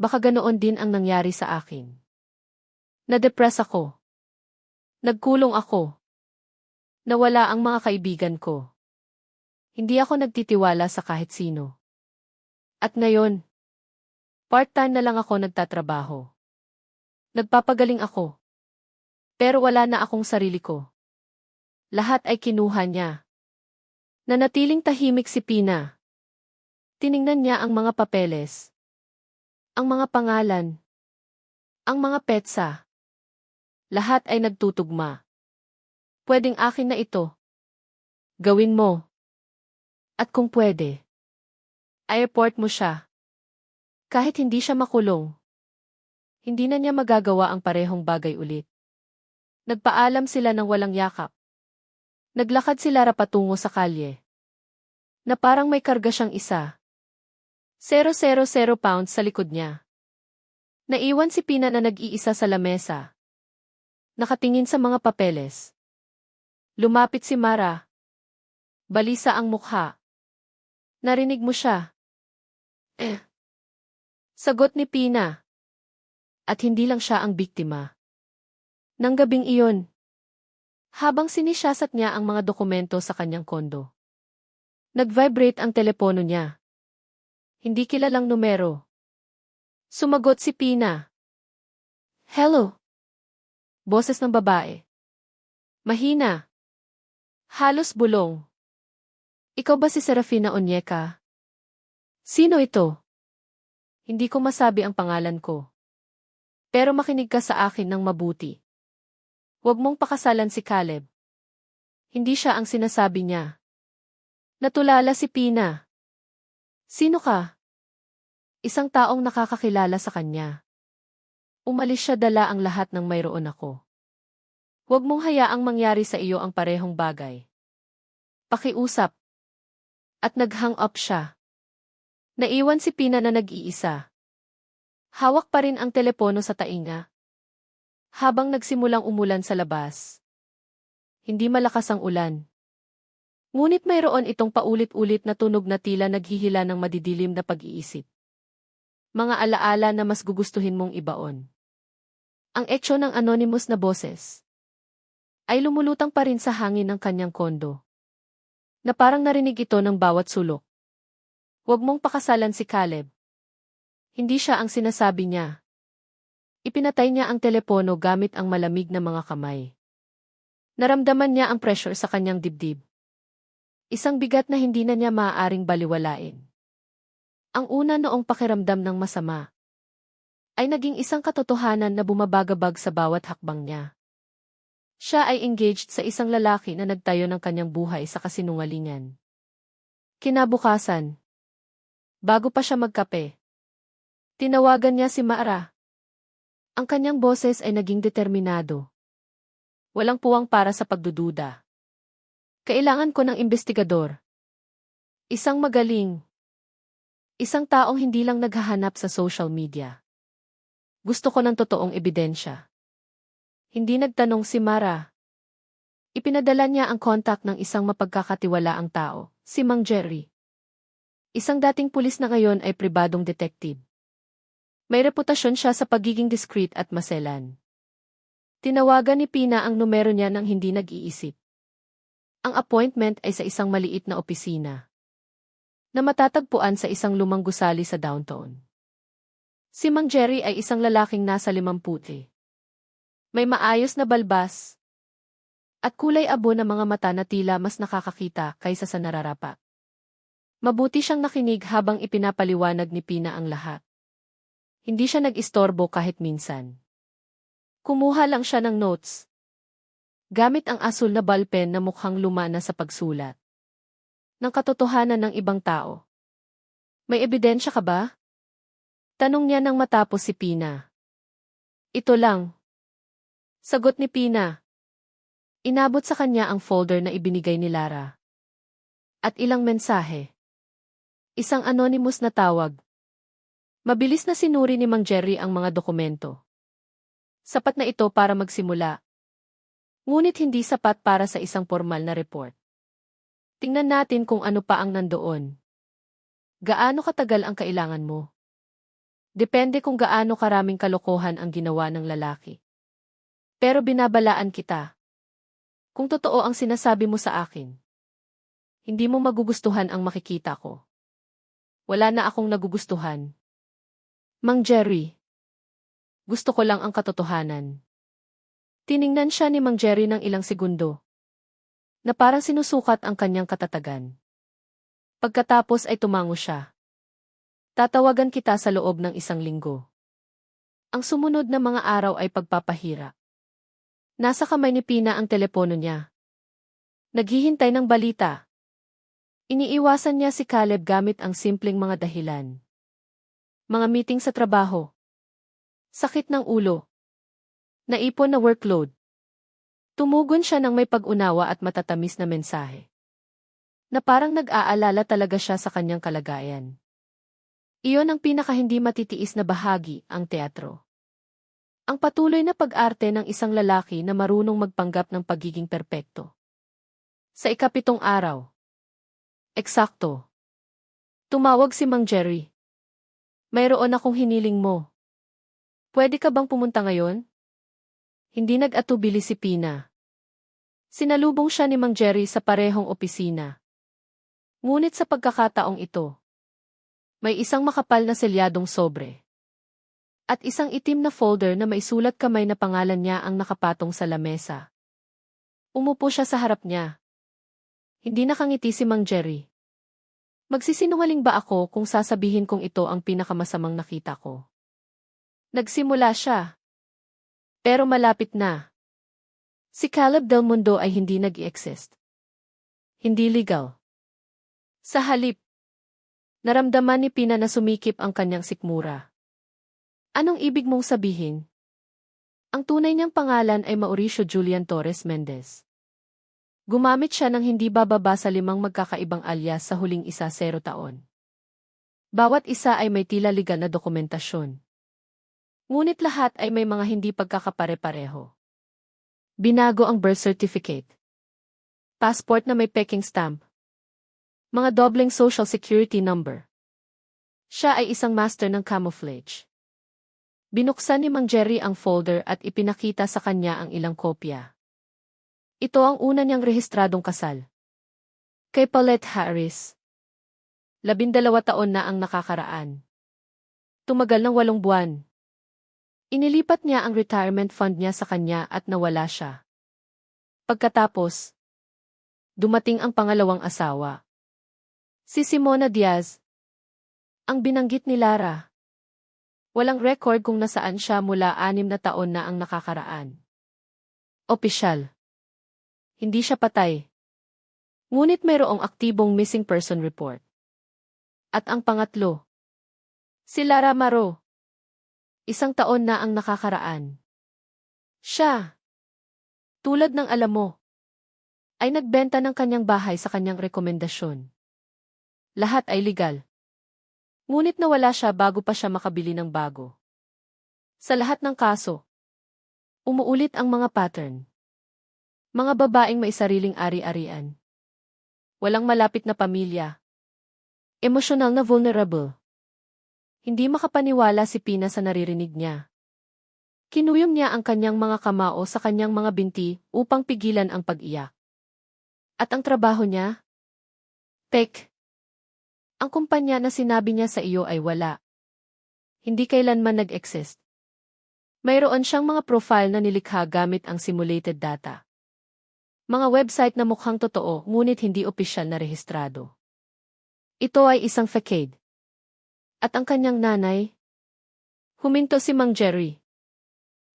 baka ganoon din ang nangyari sa akin. Nadepress ako. Nagkulong ako. Nawala ang mga kaibigan ko. Hindi ako nagtitiwala sa kahit sino. At ngayon, part-time na lang ako nagtatrabaho. Nagpapagaling ako. Pero wala na akong sarili ko. Lahat ay kinuha niya. Nanatiling tahimik si Pina. Tiningnan niya ang mga papeles. Ang mga pangalan. Ang mga petsa. Lahat ay nagtutugma. Pwedeng akin na ito. Gawin mo. At kung pwede, i-report mo siya. Kahit hindi siya makulong. Hindi na niya magagawa ang parehong bagay ulit. Nagpaalam sila ng walang yakap. Naglakad sila patungo sa kalye. Na parang may karga siyang isa. 000 pounds sa likod niya. Naiwan si Pina na nag-iisa sa lamesa. Nakatingin sa mga papeles. Lumapit si Mara. Balisa ang mukha. Narinig mo siya. Sagot ni Pina. At hindi lang siya ang biktima. Nang gabing iyon, habang sinisiyasat niya ang mga dokumento sa kanyang kondo, nag-vibrate ang telepono niya. Hindi kilalang numero. Sumagot si Pina. Hello. Boses ng babae. Mahina. Halos bulong. Ikaw ba si Serafina Onyeka? Sino ito? Hindi ko masabi ang pangalan ko. Pero makinig ka sa akin ng mabuti. Huwag mong pakasalan si Caleb. Hindi siya ang sinasabi niya. Natulala si Pina. Sino ka? Isang taong nakakakilala sa kanya. Umalis siya dala ang lahat ng mayroon ako. Huwag mong hayaang mangyari sa iyo ang parehong bagay. Pakiusap. At nag-hang up siya. Naiwan si Pina na nag-iisa. Hawak pa rin ang telepono sa tainga. Habang nagsimulang umulan sa labas. Hindi malakas ang ulan. Ngunit mayroon itong paulit-ulit na tunog na tila naghihila ng madidilim na pag-iisip. Mga alaala na mas gugustuhin mong ibaon. Ang ekyo ng anonymous na boses ay lumulutang pa rin sa hangin ng kanyang kondo. Na parang narinig ito ng bawat sulok. Huwag mong pakasalan si Caleb. Hindi siya ang sinasabi niya. Ipinatay niya ang telepono gamit ang malamig na mga kamay. Naramdaman niya ang pressure sa kanyang dibdib. Isang bigat na hindi na niya maaaring baliwalain. Ang una noong pakiramdam ng masama ay naging isang katotohanan na bumabagabag sa bawat hakbang niya. Siya ay engaged sa isang lalaki na nagtayo ng kanyang buhay sa kasinungalingan. Kinabukasan, bago pa siya magkape, tinawagan niya si Mara. Ang kanyang boses ay naging determinado. Walang puwang para sa pagdududa. Kailangan ko ng investigador. Isang magaling. Isang taong hindi lang naghahanap sa social media. Gusto ko ng totoong ebidensya. Hindi nagtanong si Mara. Ipinadala niya ang kontak ng isang mapagkakatiwalaang tao, si Mang Jerry. Isang dating pulis na ngayon ay pribadong detective. May reputasyon siya sa pagiging discreet at maselan. Tinawagan ni Pina ang numero niya nang hindi nag-iisip. Ang appointment ay sa isang maliit na opisina na matatagpuan sa isang lumang gusali sa downtown. Si Mang Jerry ay isang lalaking nasa 50. May maayos na balbas at kulay abo na mga mata na tila mas nakakakita kaysa sa nararapat. Mabuti siyang nakinig habang ipinapaliwanag ni Pina ang lahat. Hindi siya nag-istorbo kahit minsan. Kumuha lang siya ng notes. Gamit ang asul na ballpen na mukhang luma na sa pagsulat. Ng katotohanan ng ibang tao. May ebidensya ka ba? Tanong niya nang matapos si Pina. Ito lang. Sagot ni Pina. Inabot sa kanya ang folder na ibinigay ni Lara. At ilang mensahe. Isang anonymous na tawag. Mabilis na sinuri ni Mang Jerry ang mga dokumento. Sapat na ito para magsimula. Ngunit hindi sapat para sa isang formal na report. Tingnan natin kung ano pa ang nandoon. Gaano katagal ang kailangan mo? Depende kung gaano karaming kalokohan ang ginawa ng lalaki. Pero binabalaan kita. Kung totoo ang sinasabi mo sa akin, hindi mo magugustuhan ang makikita ko. Wala na akong nagugustuhan. Mang Jerry, gusto ko lang ang katotohanan. Tiningnan siya ni Mang Jerry ng ilang segundo, na parang sinusukat ang kanyang katatagan. Pagkatapos ay tumango siya. Tatawagan kita sa loob ng 1 linggo. Ang sumunod na mga araw ay pagpapahira. Nasa kamay ni Pina ang telepono niya. Naghihintay ng balita. Iniiwasan niya si Caleb gamit ang simpleng mga dahilan. Mga meeting sa trabaho. Sakit ng ulo. Naipon na workload. Tumugon siya ng may pag-unawa at matatamis na mensahe. Na parang nag-aalala talaga siya sa kanyang kalagayan. Iyon ang pinaka hindi matitiis na bahagi, ang teatro. Ang patuloy na pag-arte ng isang lalaki na marunong magpanggap ng pagiging perpekto. Sa 7 araw. Eksakto. Tumawag si Mang Jerry. Mayroon akong hiniling mo. Pwede ka bang pumunta ngayon? Hindi nag-atubili si Pina. Sinalubong siya ni Mang Jerry sa parehong opisina. Ngunit sa pagkakataong ito, may isang makapal na selyadong sobre. At isang itim na folder na may sulat kamay na pangalan niya ang nakapatong sa lamesa. Umupo siya sa harap niya. Hindi nakangiti si Mang Jerry. Magsisinungaling ba ako kung sasabihin kong ito ang pinakamasamang nakita ko? Nagsimula siya. Pero malapit na. Si Caleb Del Mundo ay hindi nag-i-exist. Hindi legal. Sa halip, naramdaman ni Pina na sumikip ang kanyang sikmura. Anong ibig mong sabihin? Ang tunay niyang pangalan ay Mauricio Julian Torres Mendez. Gumamit siya ng hindi bababa sa 5 magkakaibang alias sa huling 10 taon. Bawat isa ay may tila legal na dokumentasyon. Ngunit lahat ay may mga hindi pagkakapare-pareho. Binago ang birth certificate. Passport na may peking stamp. Mga dobleng social security number. Siya ay isang master ng camouflage. Binuksan ni Mang Jerry ang folder at ipinakita sa kanya ang ilang kopya. Ito ang una niyang rehistradong kasal. Kay Paulette Harris. 12 taon na ang nakakaraan. Tumagal ng 8 buwan. Inilipat niya ang retirement fund niya sa kanya at nawala siya. Pagkatapos, dumating ang pangalawang asawa. Si Simona Diaz. Ang binanggit ni Lara. Walang record kung nasaan siya mula 6 na taon na ang nakakaraan. Opisyal. Hindi siya patay. Ngunit mayroong aktibong missing person report. At ang pangatlo. Si Lara Maro. 1 taon na ang nakakaraan. Siya, tulad ng alam mo, ay nagbenta ng kanyang bahay sa kanyang rekomendasyon. Lahat ay legal. Ngunit nawala siya bago pa siya makabili ng bago. Sa lahat ng kaso, umuulit ang mga pattern. Mga babaeng may sariling ari-arian. Walang malapit na pamilya. Emosyonal na vulnerable. Hindi makapaniwala si Pina sa naririnig niya. Kinuyom niya ang kanyang mga kamao sa kanyang mga binti upang pigilan ang pag-iyak. At ang trabaho niya? Tek. Ang kumpanya na sinabi niya sa iyo ay wala. Hindi kailanman nag-exist. Mayroon siyang mga profile na nilikha gamit ang simulated data. Mga website na mukhang totoo ngunit hindi opisyal na rehistrado. Ito ay isang facade. At ang kanyang nanay? Huminto si Mang Jerry.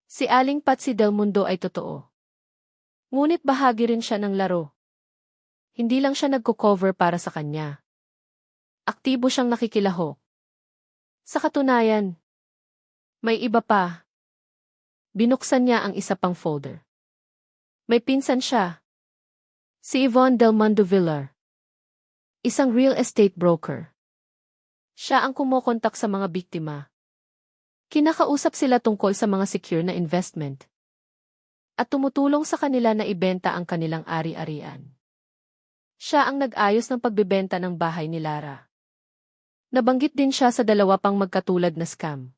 Si Aling Patsy Del Mundo ay totoo. Ngunit bahagi rin siya ng laro. Hindi lang siya nagko-cover para sa kanya. Aktibo siyang nakikilahok. Sa katunayan, may iba pa. Binuksan niya ang isa pang folder. May pinsan siya. Si Yvonne Del Mundo Villar. Isang real estate broker. Siya ang kumokontak sa mga biktima. Kinakausap sila tungkol sa mga secure na investment. At tumutulong sa kanila na ibenta ang kanilang ari-arian. Siya ang nag-ayos ng pagbebenta ng bahay ni Lara. Nabanggit din siya sa 2 pang magkatulad na scam.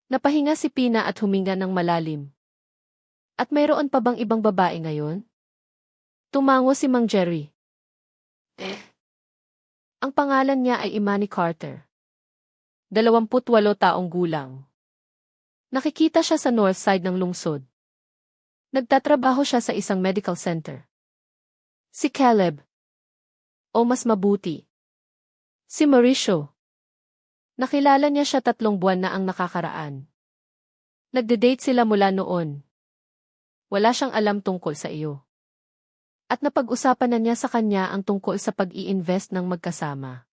Napahinga si Pina at huminga ng malalim. At mayroon pa bang ibang babae ngayon? Tumango si Mang Jerry. Ang pangalan niya ay Imani Carter. 28 taong gulang. Nakikita siya sa north side ng lungsod. Nagtatrabaho siya sa isang medical center. Si Caleb. O mas mabuti. Si Mauricio. Nakilala niya siya 3 buwan na ang nakakaraan. Nagde-date sila mula noon. Wala siyang alam tungkol sa iyo. At napag-usapan na niya sa kanya ang tungkol sa pag-i-invest ng magkasama.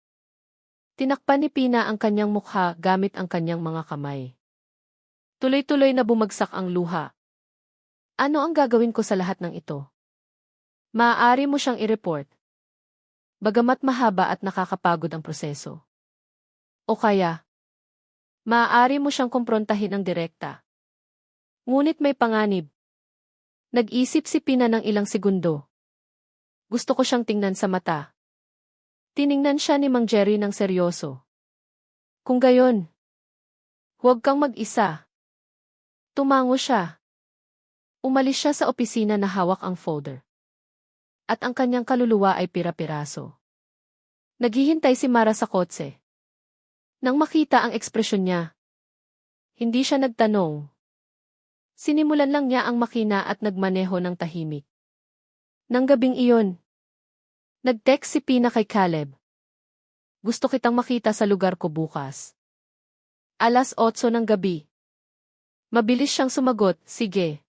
Tinakpan ni Pina ang kanyang mukha gamit ang kanyang mga kamay. Tuloy-tuloy na bumagsak ang luha. Ano ang gagawin ko sa lahat ng ito? Maaari mo siyang i-report. Bagamat mahaba at nakakapagod ang proseso. O kaya, maaari mo siyang kumprontahin ng direkta. Ngunit may panganib. Nag-isip si Pina ng ilang segundo. Gusto ko siyang tingnan sa mata. Tiningnan siya ni Mang Jerry ng seryoso. Kung gayon, huwag kang mag-isa. Tumango siya. Umalis siya sa opisina na hawak ang folder. At ang kanyang kaluluwa ay pira-piraso. Naghihintay si Mara sa kotse. Nang makita ang ekspresyon niya, hindi siya nagtanong. Sinimulan lang niya ang makina at nagmaneho ng tahimik. Nang gabing iyon, nag-text si Pina kay Caleb. Gusto kitang makita sa lugar ko bukas. 8:00 ng gabi. Mabilis siyang sumagot, sige.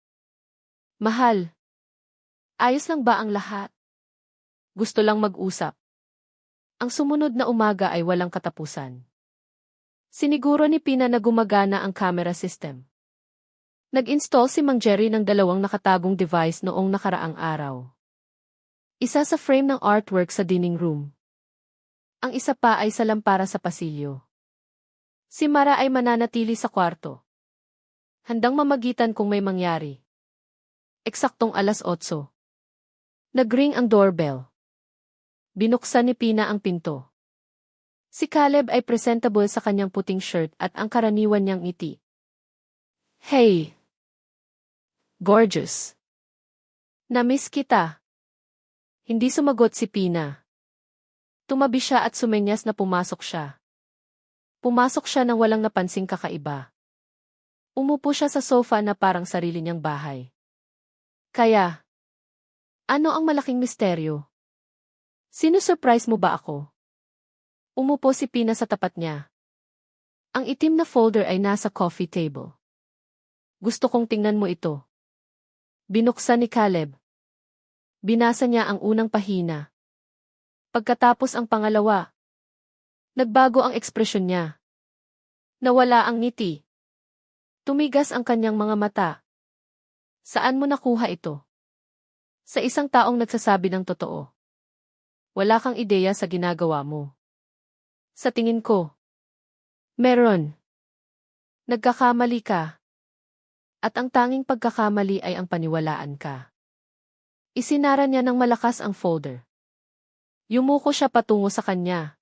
Mahal. Ayos lang ba ang lahat? Gusto lang mag-usap. Ang sumunod na umaga ay walang katapusan. Siniguro ni Pina na gumagana ang camera system. Nag-install si Mang Jerry ng 2 nakatagong device noong nakaraang araw. Isa sa frame ng artwork sa dining room. Ang isa pa ay sa lampara sa pasilyo. Si Mara ay mananatili sa kwarto. Handang mamagitan kung may mangyari. Eksaktong 8:00. Nag-ring ang doorbell. Binuksan ni Pina ang pinto. Si Caleb ay presentable sa kanyang puting shirt at ang karaniwan niyang ngiti. Hey! Gorgeous! Namiss kita. Hindi sumagot si Pina. Tumabi siya at sumenyas na pumasok siya. Pumasok siya nang walang napansing kakaiba. Umupo siya sa sofa na parang sarili niyang bahay. Kaya, ano ang malaking misteryo? Sino-surprise mo ba ako? Umupo si Pina sa tapat niya. Ang itim na folder ay nasa coffee table. Gusto kong tingnan mo ito. Binuksan ni Caleb. Binasa niya ang unang pahina. Pagkatapos ang pangalawa. Nagbago ang ekspresyon niya. Nawala ang ngiti. Tumigas ang kanyang mga mata. Saan mo nakuha ito? Sa isang taong nagsasabi ng totoo. Wala kang ideya sa ginagawa mo. Sa tingin ko. Meron. Nagkakamali ka. At ang tanging pagkakamali ay ang paniwalaan ka. Isinara niya ng malakas ang folder. Yumuko siya patungo sa kanya.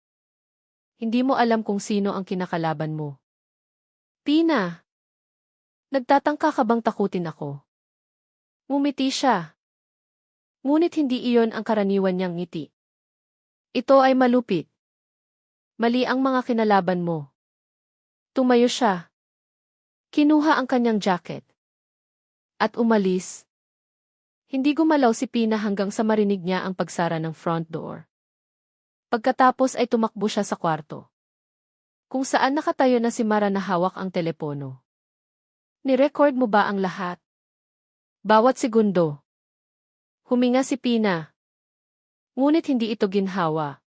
Hindi mo alam kung sino ang kinakalaban mo. Pina! Nagtatangka ka bang takutin ako? Ngumiti siya. Ngunit hindi iyon ang karaniwan niyang ngiti. Ito ay malupit. Mali ang mga kinalaban mo. Tumayo siya. Kinuha ang kanyang jacket. At umalis. Hindi gumalaw si Pina hanggang sa marinig niya ang pagsara ng front door. Pagkatapos ay tumakbo siya sa kwarto. Kung saan nakatayo na si Mara na hawak ang telepono. Ni-record mo ba ang lahat? Bawat segundo. Huminga si Pina. Ngunit hindi ito ginhawa.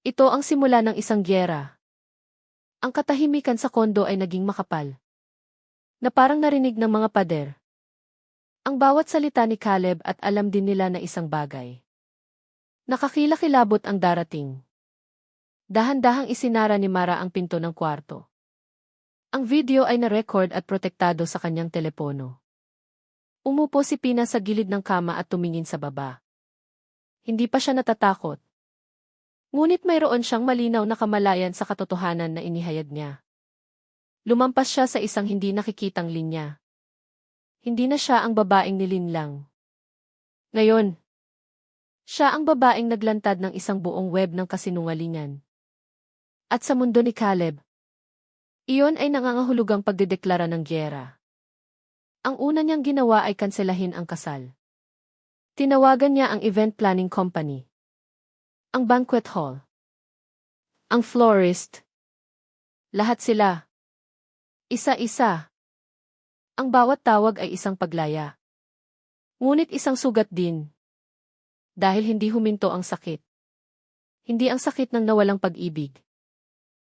Ito ang simula ng isang gyera. Ang katahimikan sa kondo ay naging makapal. Na parang narinig ng mga pader. Ang bawat salita ni Caleb at alam din nila na isang bagay. Nakakilakilabot ang darating. Dahan-dahang isinara ni Mara ang pinto ng kwarto. Ang video ay na-record at protektado sa kanyang telepono. Umupo si Pina sa gilid ng kama at tumingin sa baba. Hindi pa siya natatakot. Ngunit mayroon siyang malinaw na kamalayan sa katotohanan na inihayag niya. Lumampas siya sa isang hindi nakikitang linya. Hindi na siya ang babaeng nilinlang. Ngayon, siya ang babaeng naglantad ng isang buong web ng kasinungalingan. At sa mundo ni Caleb, iyon ay nangangahulugang pagdedeklara ng gyera. Ang una niyang ginawa ay kanselahin ang kasal. Tinawagan niya ang event planning company. Ang banquet hall. Ang florist. Lahat sila. Isa-isa. Ang bawat tawag ay isang paglaya. Ngunit isang sugat din. Dahil hindi huminto ang sakit. Hindi ang sakit ng nawalang pag-ibig.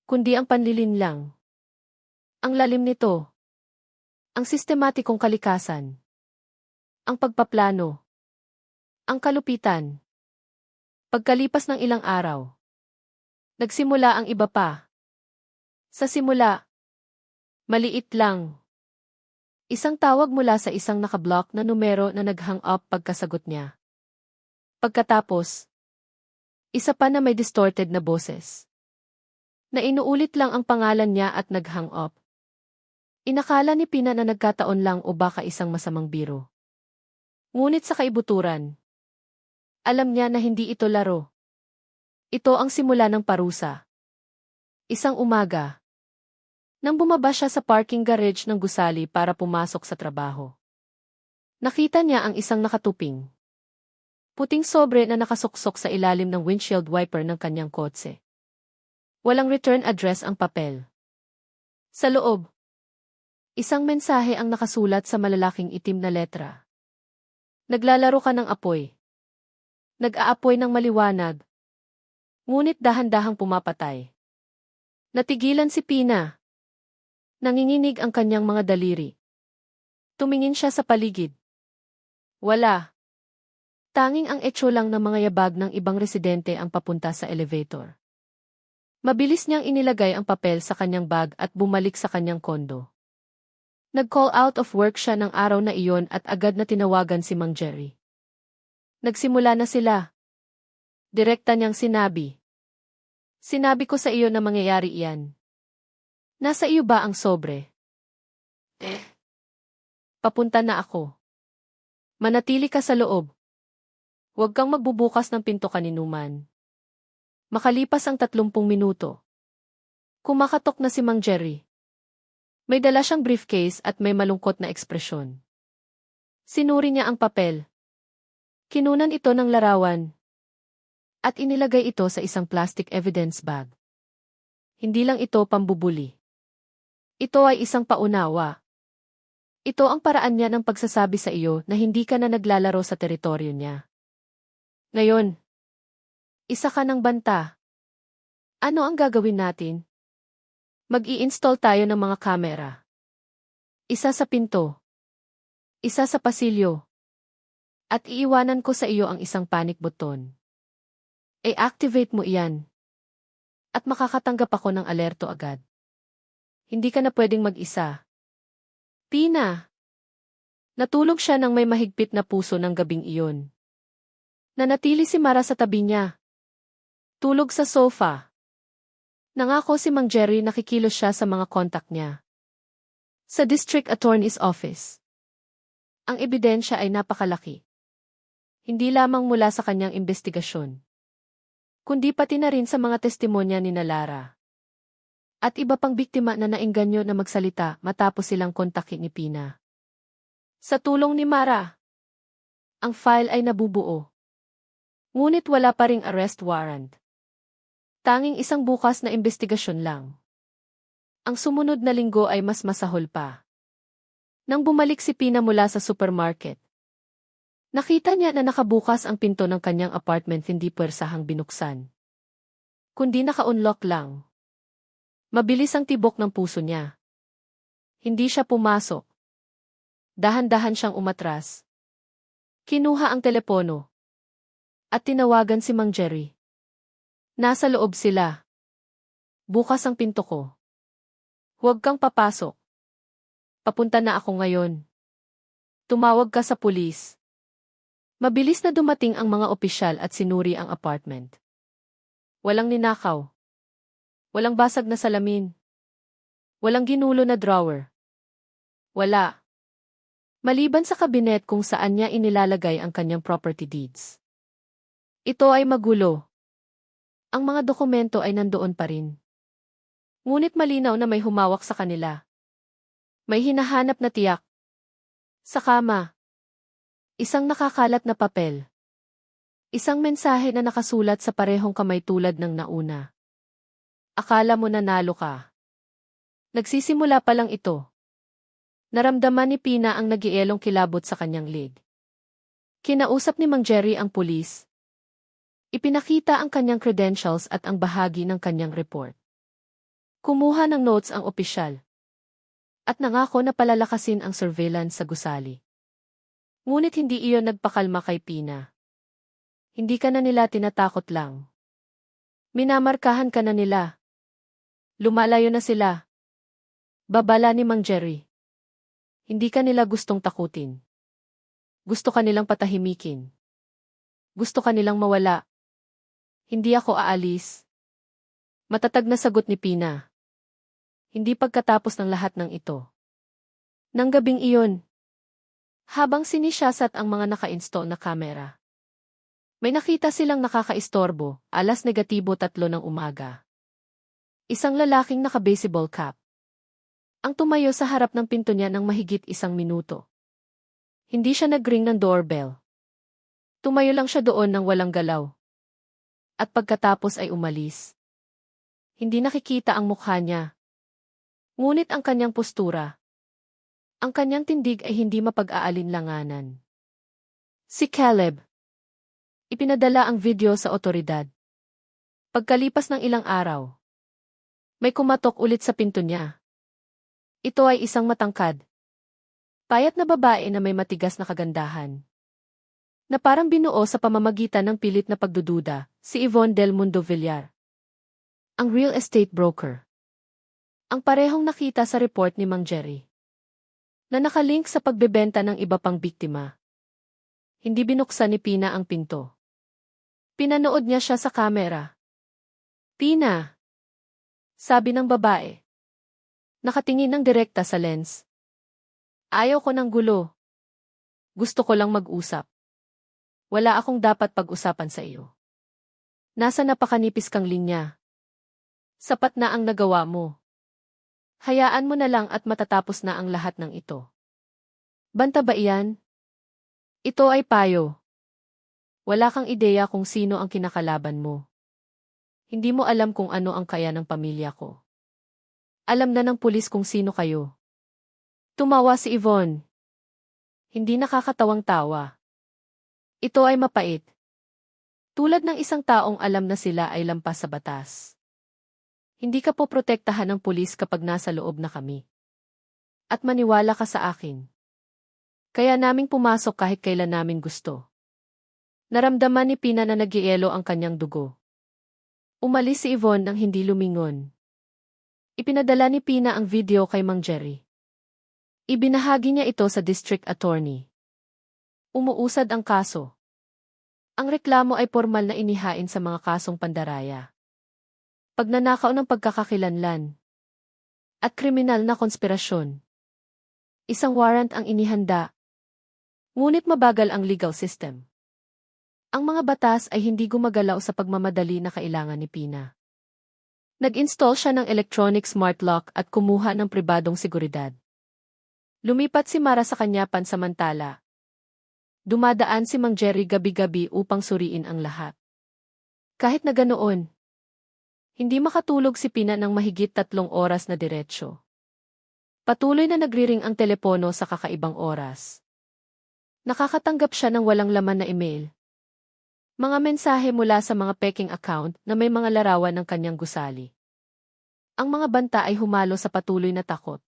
Kundi ang panlilinlang. Ang lalim nito. Ang sistematikong kalikasan. Ang pagpaplano. Ang kalupitan. Pagkalipas ng ilang araw. Nagsimula ang iba pa. Sa simula. Maliit lang. Isang tawag mula sa isang nakablock na numero na nag-hang up pagkasagot niya. Pagkatapos. Isa pa na may distorted na boses. Na inuulit lang ang pangalan niya at nag-hang up. Inakala ni Pina na nagkataon lang o baka isang masamang biro. Ngunit sa kaibuturan, alam niya na hindi ito laro. Ito ang simula ng parusa. Isang umaga, nang bumaba siya sa parking garage ng gusali para pumasok sa trabaho. Nakita niya ang isang nakatuping. Puting sobre na nakasuksok sa ilalim ng windshield wiper ng kanyang kotse. Walang return address ang papel. Sa loob, isang mensahe ang nakasulat sa malalaking itim na letra. Naglalaro ka ng apoy. Nag-aapoy ng maliwanag. Ngunit dahan-dahang pumapatay. Natigilan si Pina. Nanginginig ang kanyang mga daliri. Tumingin siya sa paligid. Wala. Tanging ang etso lang ng mga yabag ng ibang residente ang papunta sa elevator. Mabilis niyang inilagay ang papel sa kanyang bag at bumalik sa kanyang kondo. Nag-call out of work siya ng araw na iyon at agad na tinawagan si Mang Jerry. Nagsimula na sila. Direkta niyang sinabi. Sinabi ko sa iyo na mangyayari iyan. Nasa iyo ba ang sobre? Papunta na ako. Manatili ka sa loob. Huwag kang magbubukas ng pinto kaninuman. Makalipas ang 30 minuto. Kumakatok na si Mang Jerry. May dala siyang briefcase at may malungkot na ekspresyon. Sinuri niya ang papel. Kinunan ito ng larawan. At inilagay ito sa isang plastic evidence bag. Hindi lang ito pambubuli. Ito ay isang paunawa. Ito ang paraan niya ng pagsasabi sa iyo na hindi ka na naglalaro sa teritoryo niya. Ngayon, isa ka ng banta. Ano ang gagawin natin? Mag-i-install tayo ng mga kamera. Isa sa pinto. Isa sa pasilyo. At iiwanan ko sa iyo ang isang panic button. I-activate mo iyan. At makakatanggap ako ng alerto agad. Hindi ka na pwedeng mag-isa. Pina. Natulog siya ng may mahigpit na puso ng gabing iyon. Nanatili si Mara sa tabi niya. Tulog sa sofa. Nangako si Mang Jerry na kikilos siya sa mga kontak niya. Sa District Attorney's Office. Ang ebidensya ay napakalaki. Hindi lamang mula sa kanyang investigasyon, kundi pati na rin sa mga testimonya ni Lara. At iba pang biktima na naengganyo na magsalita matapos silang kontakin ni Pina. Sa tulong ni Mara, ang file ay nabubuo. Ngunit wala pa ring arrest warrant. Tanging isang bukas na investigasyon lang. Ang sumunod na linggo ay mas masahol pa. Nang bumalik si Pina mula sa supermarket, nakita niya na nakabukas ang pinto ng kanyang apartment, hindi puwersahang binuksan, kundi naka-unlock lang. Mabilis ang tibok ng puso niya. Hindi siya pumasok. Dahan-dahan siyang umatras. Kinuha ang telepono. At tinawagan si Mang Jerry. Nasa loob sila. Bukas ang pinto ko. Huwag kang papasok. Papunta na ako ngayon. Tumawag ka sa pulis. Mabilis na dumating ang mga opisyal at sinuri ang apartment. Walang ninakaw. Walang basag na salamin. Walang ginulo na drawer. Wala. Maliban sa kabinet kung saan niya inilalagay ang kanyang property deeds. Ito ay magulo. Ang mga dokumento ay nandoon pa rin. Ngunit malinaw na may humawak sa kanila. May hinahanap na tiyak. Sa kama. Isang nakakalat na papel. Isang mensahe na nakasulat sa parehong kamay tulad ng nauna. Akala mo nanalo ka. Nagsisimula pa lang ito. Naramdaman ni Pina ang nagielong kilabot sa kanyang leg. Kinausap ni Mang Jerry ang pulis. Ipinakita ang kanyang credentials at ang bahagi ng kanyang report. Kumuha ng notes ang opisyal. At nangako na palalakasin ang surveillance sa gusali. Ngunit hindi iyon nagpakalma kay Pina. Hindi ka na nila tinatakot lang. Minamarkahan ka na nila. Lumalayo na sila. Babala ni Mang Jerry. Hindi ka nila gustong takutin. Gusto ka nilang patahimikin. Gusto ka nilang mawala. Hindi ako aalis. Matatag na sagot ni Pina. Hindi pagkatapos ng lahat ng ito. Nang gabing iyon, habang sinisyasat ang mga naka-install na kamera, may nakita silang nakakaistorbo, -3:03 ng umaga. Isang lalaking naka-baseball cap. Ang tumayo sa harap ng pinto niya ng mahigit 1 minuto. Hindi siya nag-ring ng doorbell. Tumayo lang siya doon ng walang galaw. At pagkatapos ay umalis. Hindi nakikita ang mukha niya. Ngunit ang kanyang postura, ang kanyang tindig ay hindi mapag-aalinlanganan. Si Caleb. Ipinadala ang video sa otoridad. Pagkalipas ng ilang araw, may kumatok ulit sa pinto niya. Ito ay isang matangkad, payat na babae na may matigas na kagandahan, na parang binuo sa pamamagitan ng pilit na pagdududa, si Yvonne Del Mundo Villar. Ang real estate broker. Ang parehong nakita sa report ni Mang Jerry, na nakalink sa pagbebenta ng iba pang biktima. Hindi binuksan ni Pina ang pinto. Pinanood niya siya sa kamera. Pina, sabi ng babae. Nakatingin ng direkta sa lens. Ayaw ko ng gulo. Gusto ko lang mag-usap. Wala akong dapat pag-usapan sa iyo. Nasa napakanipis kang linya. Sapat na ang nagawa mo. Hayaan mo na lang at matatapos na ang lahat ng ito. Banta ba iyan? Ito ay payo. Wala kang ideya kung sino ang kinakalaban mo. Hindi mo alam kung ano ang kaya ng pamilya ko. Alam na ng pulis kung sino kayo. Tumawa si Yvonne. Hindi nakakatawang tawa. Ito ay mapait. Tulad ng isang taong alam na sila ay lampas sa batas. Hindi ka po protektahan ng pulis kapag nasa loob na kami. At maniwala ka sa akin. Kaya naming pumasok kahit kailan namin gusto. Naramdaman ni Pina na nagyelo ang kanyang dugo. Umalis si Yvonne nang hindi lumingon. Ipinadala ni Pina ang video kay Mang Jerry. Ibinahagi niya ito sa district attorney. Umuusad ang kaso. Ang reklamo ay formal na inihain sa mga kasong pandaraya, pagnanakaw ng pagkakakilanlan, at kriminal na konspirasyon. Isang warrant ang inihanda. Ngunit mabagal ang legal system. Ang mga batas ay hindi gumagalaw sa pagmamadali na kailangan ni Pina. Nag-install siya ng electronic smart lock at kumuha ng pribadong seguridad. Lumipat si Mara sa kanya pansamantala. Dumadaan si Mang Jerry gabi-gabi upang suriin ang lahat. Kahit na ganoon, hindi makatulog si Pina ng mahigit 3 oras na diretsyo. Patuloy na nagriring ang telepono sa kakaibang oras. Nakakatanggap siya ng walang laman na email. Mga mensahe mula sa mga peking account na may mga larawan ng kanyang gusali. Ang mga banta ay humalo sa patuloy na takot.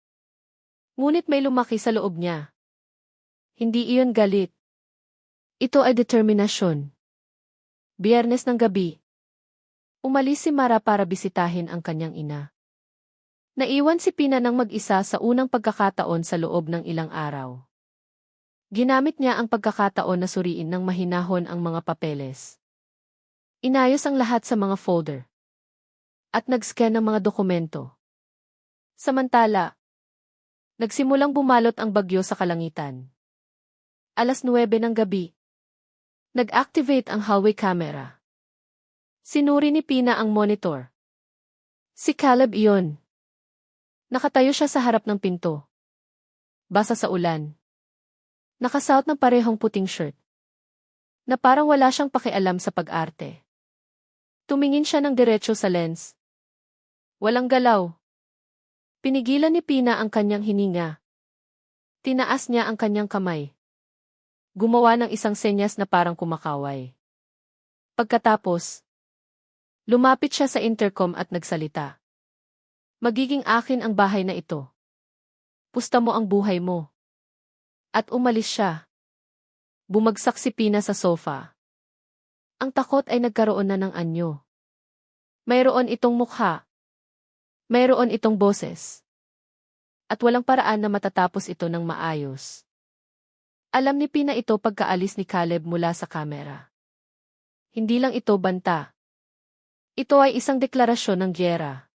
Ngunit may lumaki sa loob niya. Hindi iyon galit. Ito ay determinasyon. Biyernes ng gabi. Umalis si Mara para bisitahin ang kanyang ina. Naiwan si Pina ng mag-isa sa unang pagkakataon sa loob ng ilang araw. Ginamit niya ang pagkakataon na suriin ng mahinahon ang mga papeles. Inayos ang lahat sa mga folder. At nag-scan ng mga dokumento. Samantala, nagsimulang bumalot ang bagyo sa kalangitan. 9:00 ng gabi. Nag-activate ang hallway camera. Sinuri ni Pina ang monitor. Si Caleb iyon. Nakatayo siya sa harap ng pinto. Basa sa ulan. Nakasuot ng parehong puting shirt. Na parang wala siyang pakialam sa pag-arte. Tumingin siya ng diretso sa lens. Walang galaw. Pinigilan ni Pina ang kanyang hininga. Tinaas niya ang kanyang kamay. Gumawa ng isang senyas na parang kumakaway. Pagkatapos, lumapit siya sa intercom at nagsalita. Magiging akin ang bahay na ito. Pusta mo ang buhay mo. At umalis siya. Bumagsak si Pina sa sofa. Ang takot ay nagkaroon na ng anyo. Mayroon itong mukha. Mayroon itong boses. At walang paraan na matatapos ito ng maayos. Alam ni Pina ito pagkaalis ni Caleb mula sa kamera. Hindi lang ito banta. Ito ay isang deklarasyon ng gyera.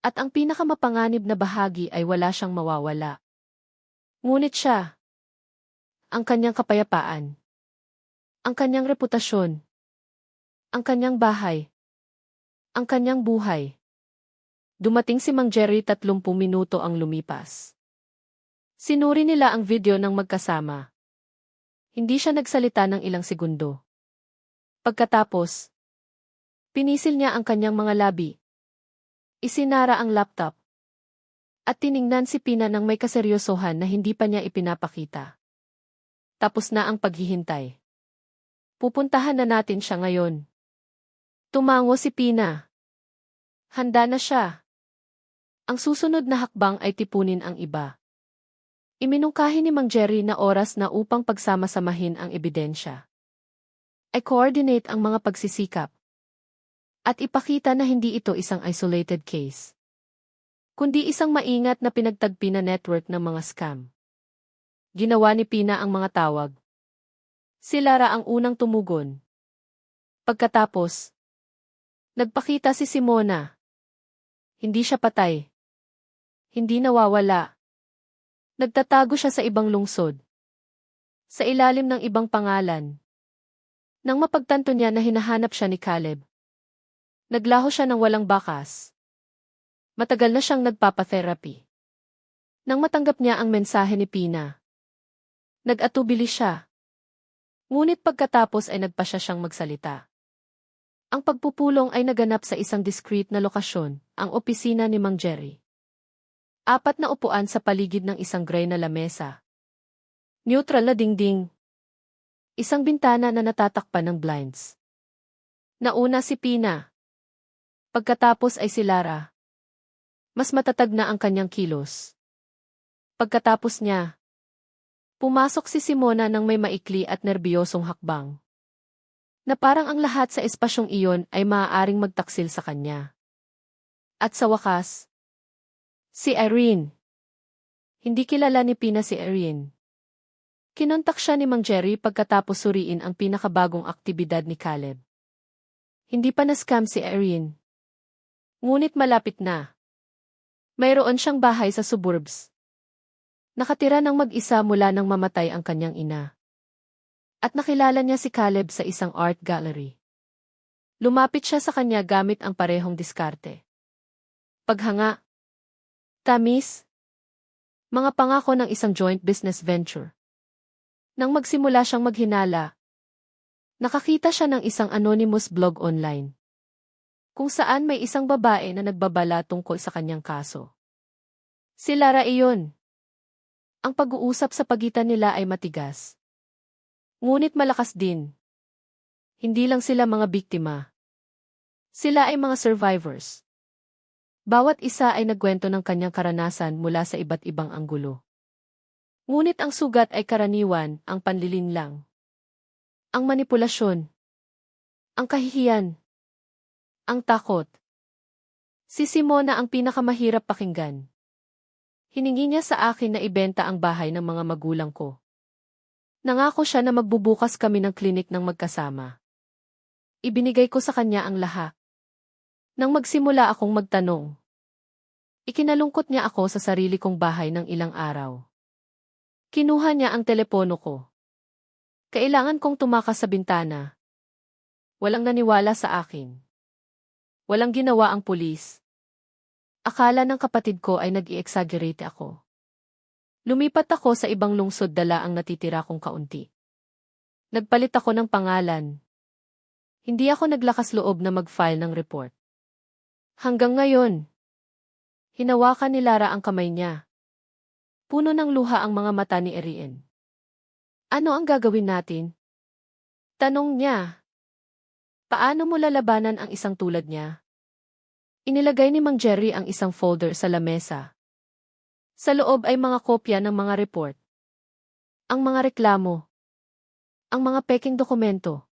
At ang pinakamapanganib na bahagi ay wala siyang mawawala. Ngunit siya, ang kanyang kapayapaan, ang kanyang reputasyon, ang kanyang bahay, ang kanyang buhay. Dumating si Mang Jerry 30 minuto ang lumipas. Sinuri nila ang video ng magkasama. Hindi siya nagsalita ng ilang segundo. Pagkatapos, pinisil niya ang kanyang mga labi. Isinara ang laptop. At tiningnan si Pina ng may kaseryosohan na hindi pa niya ipinapakita. Tapos na ang paghihintay. Pupuntahan na natin siya ngayon. Tumango si Pina. Handa na siya. Ang susunod na hakbang ay tipunin ang iba. Iminungkahi ni Mang Jerry na oras na upang pagsama-samahin ang ebidensya. Ay coordinate ang mga pagsisikap. At ipakita na hindi ito isang isolated case, kundi isang maingat na pinagtagpi na network ng mga scam. Ginawa ni Pina ang mga tawag. Si Lara ang unang tumugon. Pagkatapos, nagpakita si Simona. Hindi siya patay. Hindi nawawala. Nagtatago siya sa ibang lungsod. Sa ilalim ng ibang pangalan. Nang mapagtanto niya na hinahanap siya ni Caleb, naglaho siya ng walang bakas. Matagal na siyang nagpapatherapy. Nang matanggap niya ang mensahe ni Pina, nag-atubili siya. Ngunit pagkatapos ay nagpasya siyang magsalita. Ang pagpupulong ay naganap sa isang discreet na lokasyon, ang opisina ni Mang Jerry. 4 na upuan sa paligid ng isang gray na lamesa. Neutral na dingding. Isang bintana na natatakpan ng blinds. Nauna si Pina. Pagkatapos ay si Lara. Mas matatag na ang kanyang kilos. Pagkatapos niya, pumasok si Simona ng may maikli at nerbiyosong hakbang. Na parang ang lahat sa espasyong iyon ay maaaring magtaksil sa kanya. At sa wakas, si Irene. Hindi kilala ni Pina si Irene. Kinontak siya ni Mang Jerry pagkatapos suriin ang pinakabagong aktibidad ni Caleb. Hindi pa na-scam si Irene. Ngunit malapit na. Mayroon siyang bahay sa suburbs. Nakatira ng mag-isa mula nang mamatay ang kanyang ina. At nakilala niya si Caleb sa isang art gallery. Lumapit siya sa kanya gamit ang parehong diskarte. Paghanga. Tamis. Mga pangako ng isang joint business venture. Nang magsimula siyang maghinala, nakakita siya ng isang anonymous blog online, kung saan may isang babae na nagbabala tungkol sa kanyang kaso. Si Lara iyon. Ang pag-uusap sa pagitan nila ay matigas. Ngunit malakas din. Hindi lang sila mga biktima. Sila ay mga survivors. Bawat isa ay nagkwento ng kanyang karanasan mula sa iba't ibang anggulo. Ngunit ang sugat ay karaniwan, ang panlilinlang. Ang manipulasyon. Ang kahihiyan. Ang takot. Si Simona ang pinakamahirap pakinggan. Hiningi niya sa akin na ibenta ang bahay ng mga magulang ko. Nangako siya na magbubukas kami ng klinik ng magkasama. Ibinigay ko sa kanya ang lahat. Nang magsimula akong magtanong, ikinalungkot niya ako sa sarili kong bahay ng ilang araw. Kinuha niya ang telepono ko. Kailangan kong tumakas sa bintana. Walang naniwala sa akin. Walang ginawa ang pulis. Akala ng kapatid ko ay nag-i-exaggerate ako. Lumipat ako sa ibang lungsod, dala ang natitira kong kaunti. Nagpalit ako ng pangalan. Hindi ako naglakas loob na mag-file ng report. Hanggang ngayon, hinawakan ni Lara ang kamay niya. Puno ng luha ang mga mata ni Irene. Ano ang gagawin natin? Tanong niya. Paano mo lalabanan ang isang tulad niya? Inilagay ni Mang Jerry ang isang folder sa lamesa. Sa loob ay mga kopya ng mga report. Ang mga reklamo. Ang mga peking dokumento.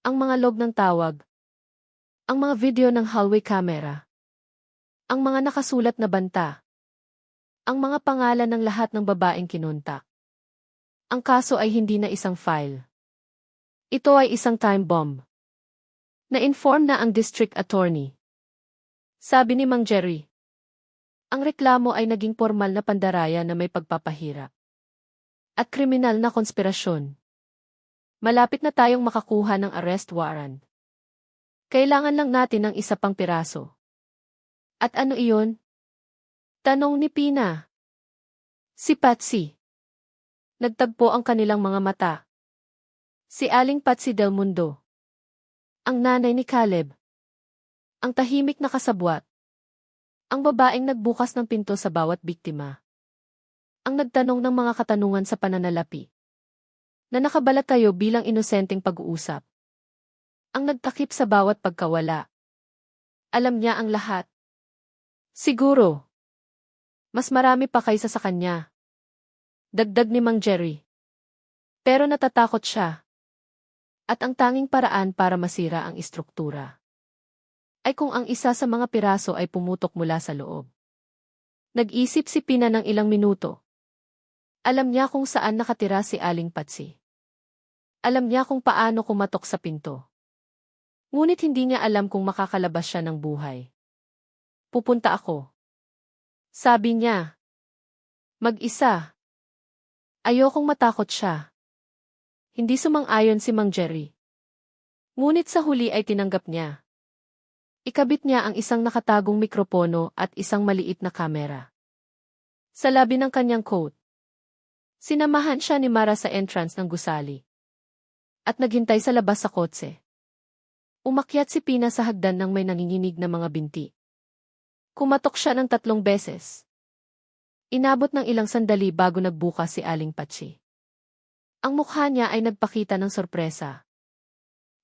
Ang mga log ng tawag. Ang mga video ng hallway camera. Ang mga nakasulat na banta. Ang mga pangalan ng lahat ng babaeng kinontak. Ang kaso ay hindi na isang file. Ito ay isang time bomb. Na-inform na ang district attorney. Sabi ni Mang Jerry. Ang reklamo ay naging formal na pandaraya na may pagpapahirap. At kriminal na konspirasyon. Malapit na tayong makakuha ng arrest warrant. Kailangan lang natin ng isa pang piraso. At ano iyon? Tanong ni Pina. Si Patsy. Nagtagpo ang kanilang mga mata. Si Aling Patsy Del Mundo. Ang nanay ni Caleb. Ang tahimik na kasabwat. Ang babaeng nagbukas ng pinto sa bawat biktima. Ang nagtanong ng mga katanungan sa pananalapi. Na nakabalat kayo bilang inosenteng pag-uusap. Ang nagtakip sa bawat pagkawala. Alam niya ang lahat. Siguro. Mas marami pa kaysa sa kanya. Dagdag ni Mang Jerry. Pero natatakot siya. At ang tanging paraan para masira ang istruktura ay kung ang isa sa mga piraso ay pumutok mula sa loob. Nag-isip si Pina ng ilang minuto. Alam niya kung saan nakatira si Aling Patsy. Alam niya kung paano kumatok sa pinto. Ngunit hindi niya alam kung makakalabas siya ng buhay. Pupunta ako. Sabi niya. Mag-isa. Ayokong matakot siya. Hindi sumang-ayon si Mang Jerry. Ngunit sa huli ay tinanggap niya. Ikabit niya ang isang nakatagong mikropono at isang maliit na kamera. Sa labi ng kanyang coat, sinamahan siya ni Mara sa entrance ng gusali. At naghintay sa labas sa kotse. Umakyat si Pina sa hagdan ng may nanginginig na mga binti. Kumatok siya ng 3 beses. Inabot ng ilang sandali bago nagbukas si Aling Patsy. Ang mukha niya ay nagpakita ng sorpresa.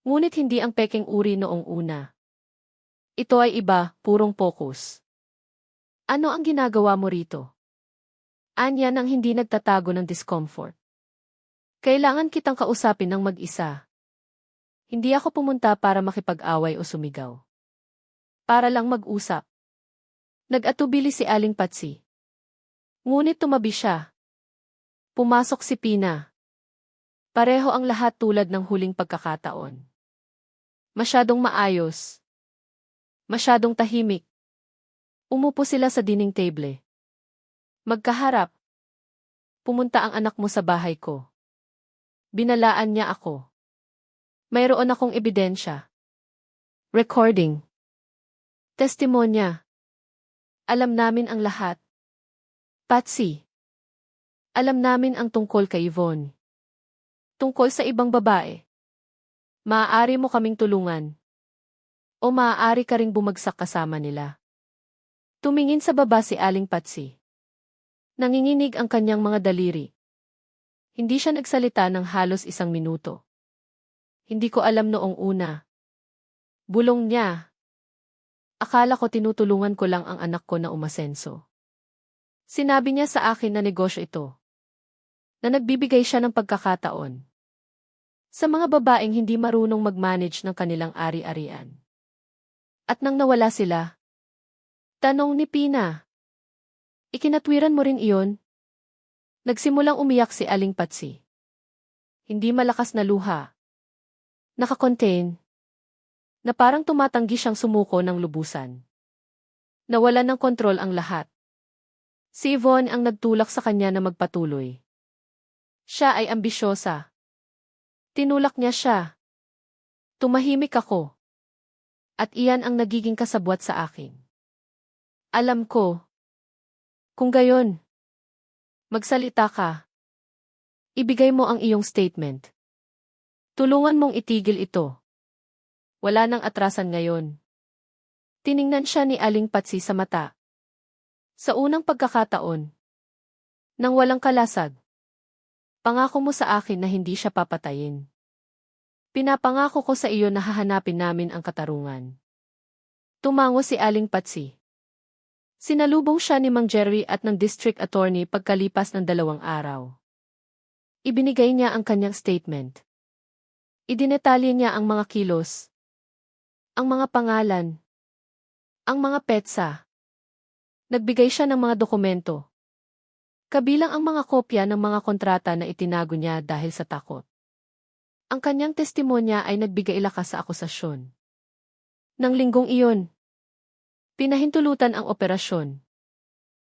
Ngunit hindi ang pekeng uri noong una. Ito ay iba, purong focus. Ano ang ginagawa mo rito? Anya nang hindi nagtatago ng discomfort. Kailangan kitang kausapin ng mag-isa. Hindi ako pumunta para makipag-away o sumigaw. Para lang mag-usap. Nag-atubili si Aling Patsy. Ngunit tumabi siya. Pumasok si Pina. Pareho ang lahat tulad ng huling pagkakataon. Masyadong maayos. Masyadong tahimik. Umupo sila sa dining table. Magkaharap. Pumunta ang anak mo sa bahay ko. Binalaan niya ako. Mayroon akong ebidensya. Recording. Testimonya. Alam namin ang lahat. Patsy. Alam namin ang tungkol kay Yvonne. Tungkol sa ibang babae. Maaari mo kaming tulungan. O maaari ka ring bumagsak kasama nila. Tumingin sa baba si Aling Patsy. Nanginginig ang kanyang mga daliri. Hindi siya nagsalita ng halos 1 minuto. Hindi ko alam noong una. Bulong niya. Akala ko tinutulungan ko lang ang anak ko na umasenso. Sinabi niya sa akin na negosyo ito. Na nagbibigay siya ng pagkakataon. Sa mga babaeng hindi marunong mag-manage ng kanilang ari-arian. At nang nawala sila, tanong ni Pina. Ikinatwiran mo rin iyon? Nagsimulang umiyak si Aling Patsy. Hindi malakas na luha. Nakakontain. Na parang tumatanggi siyang sumuko ng lubusan. Nawalan ng kontrol ang lahat. Si Yvonne ang nagtulak sa kanya na magpatuloy. Siya ay ambisyosa. Tinulak niya siya. Tumahimik ako. At iyan ang nagiging kasabwat sa akin. Alam ko. Kung gayon, magsalita ka. Ibigay mo ang iyong statement. Tulungan mong itigil ito. Wala nang atrasan ngayon. Tiningnan siya ni Aling Patsy sa mata. Sa unang pagkakataon. Nang walang kalasag. Pangako mo sa akin na hindi siya papatayin. Pinapangako ko sa iyo na hahanapin namin ang katarungan. Tumango si Aling Patsy. Sinalubong siya ni Mang Jerry at ng district attorney pagkalipas ng 2 araw. Ibinigay niya ang kanyang statement. Idinetalye niya ang mga kilos, ang mga pangalan, ang mga petsa. Nagbigay siya ng mga dokumento. Kabilang ang mga kopya ng mga kontrata na itinago niya dahil sa takot. Ang kanyang testimonya ay nagbigay lakas sa akusasyon. Nang linggong iyon, pinahintulutan ang operasyon.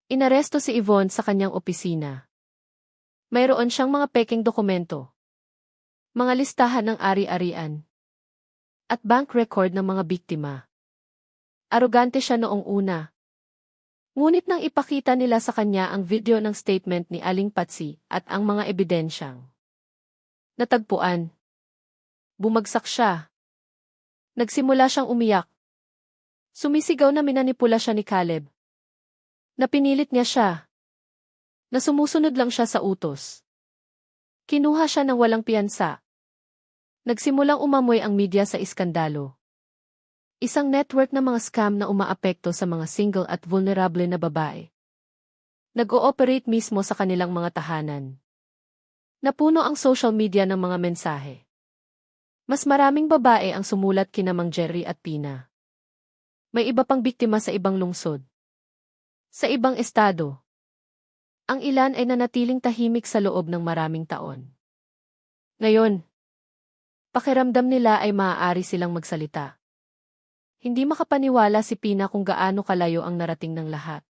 Inaresto si Yvonne sa kanyang opisina. Mayroon siyang mga peking dokumento, mga listahan ng ari-arian, at bank record ng mga biktima. Arogante siya noong una. Ngunit nang ipakita nila sa kanya ang video ng statement ni Aling Patsy at ang mga ebidensyang natagpuan, bumagsak siya. Nagsimula siyang umiyak. Sumisigaw na minanipula siya ni Caleb. Napinilit niya siya. Na sumusunod lang siya sa utos. Kinuha siya ng walang piyansa. Nagsimulang umamoy ang media sa iskandalo. Isang network ng mga scam na umaapekto sa mga single at vulnerable na babae. Nag-ooperate mismo sa kanilang mga tahanan. Napuno ang social media ng mga mensahe. Mas maraming babae ang sumulat kina Mang Jerry at Pina. May iba pang biktima sa ibang lungsod. Sa ibang estado. Ang ilan ay nanatiling tahimik sa loob ng maraming taon. Ngayon, pakiramdam nila ay maaari silang magsalita. Hindi makapaniwala si Pina kung gaano kalayo ang narating ng lahat.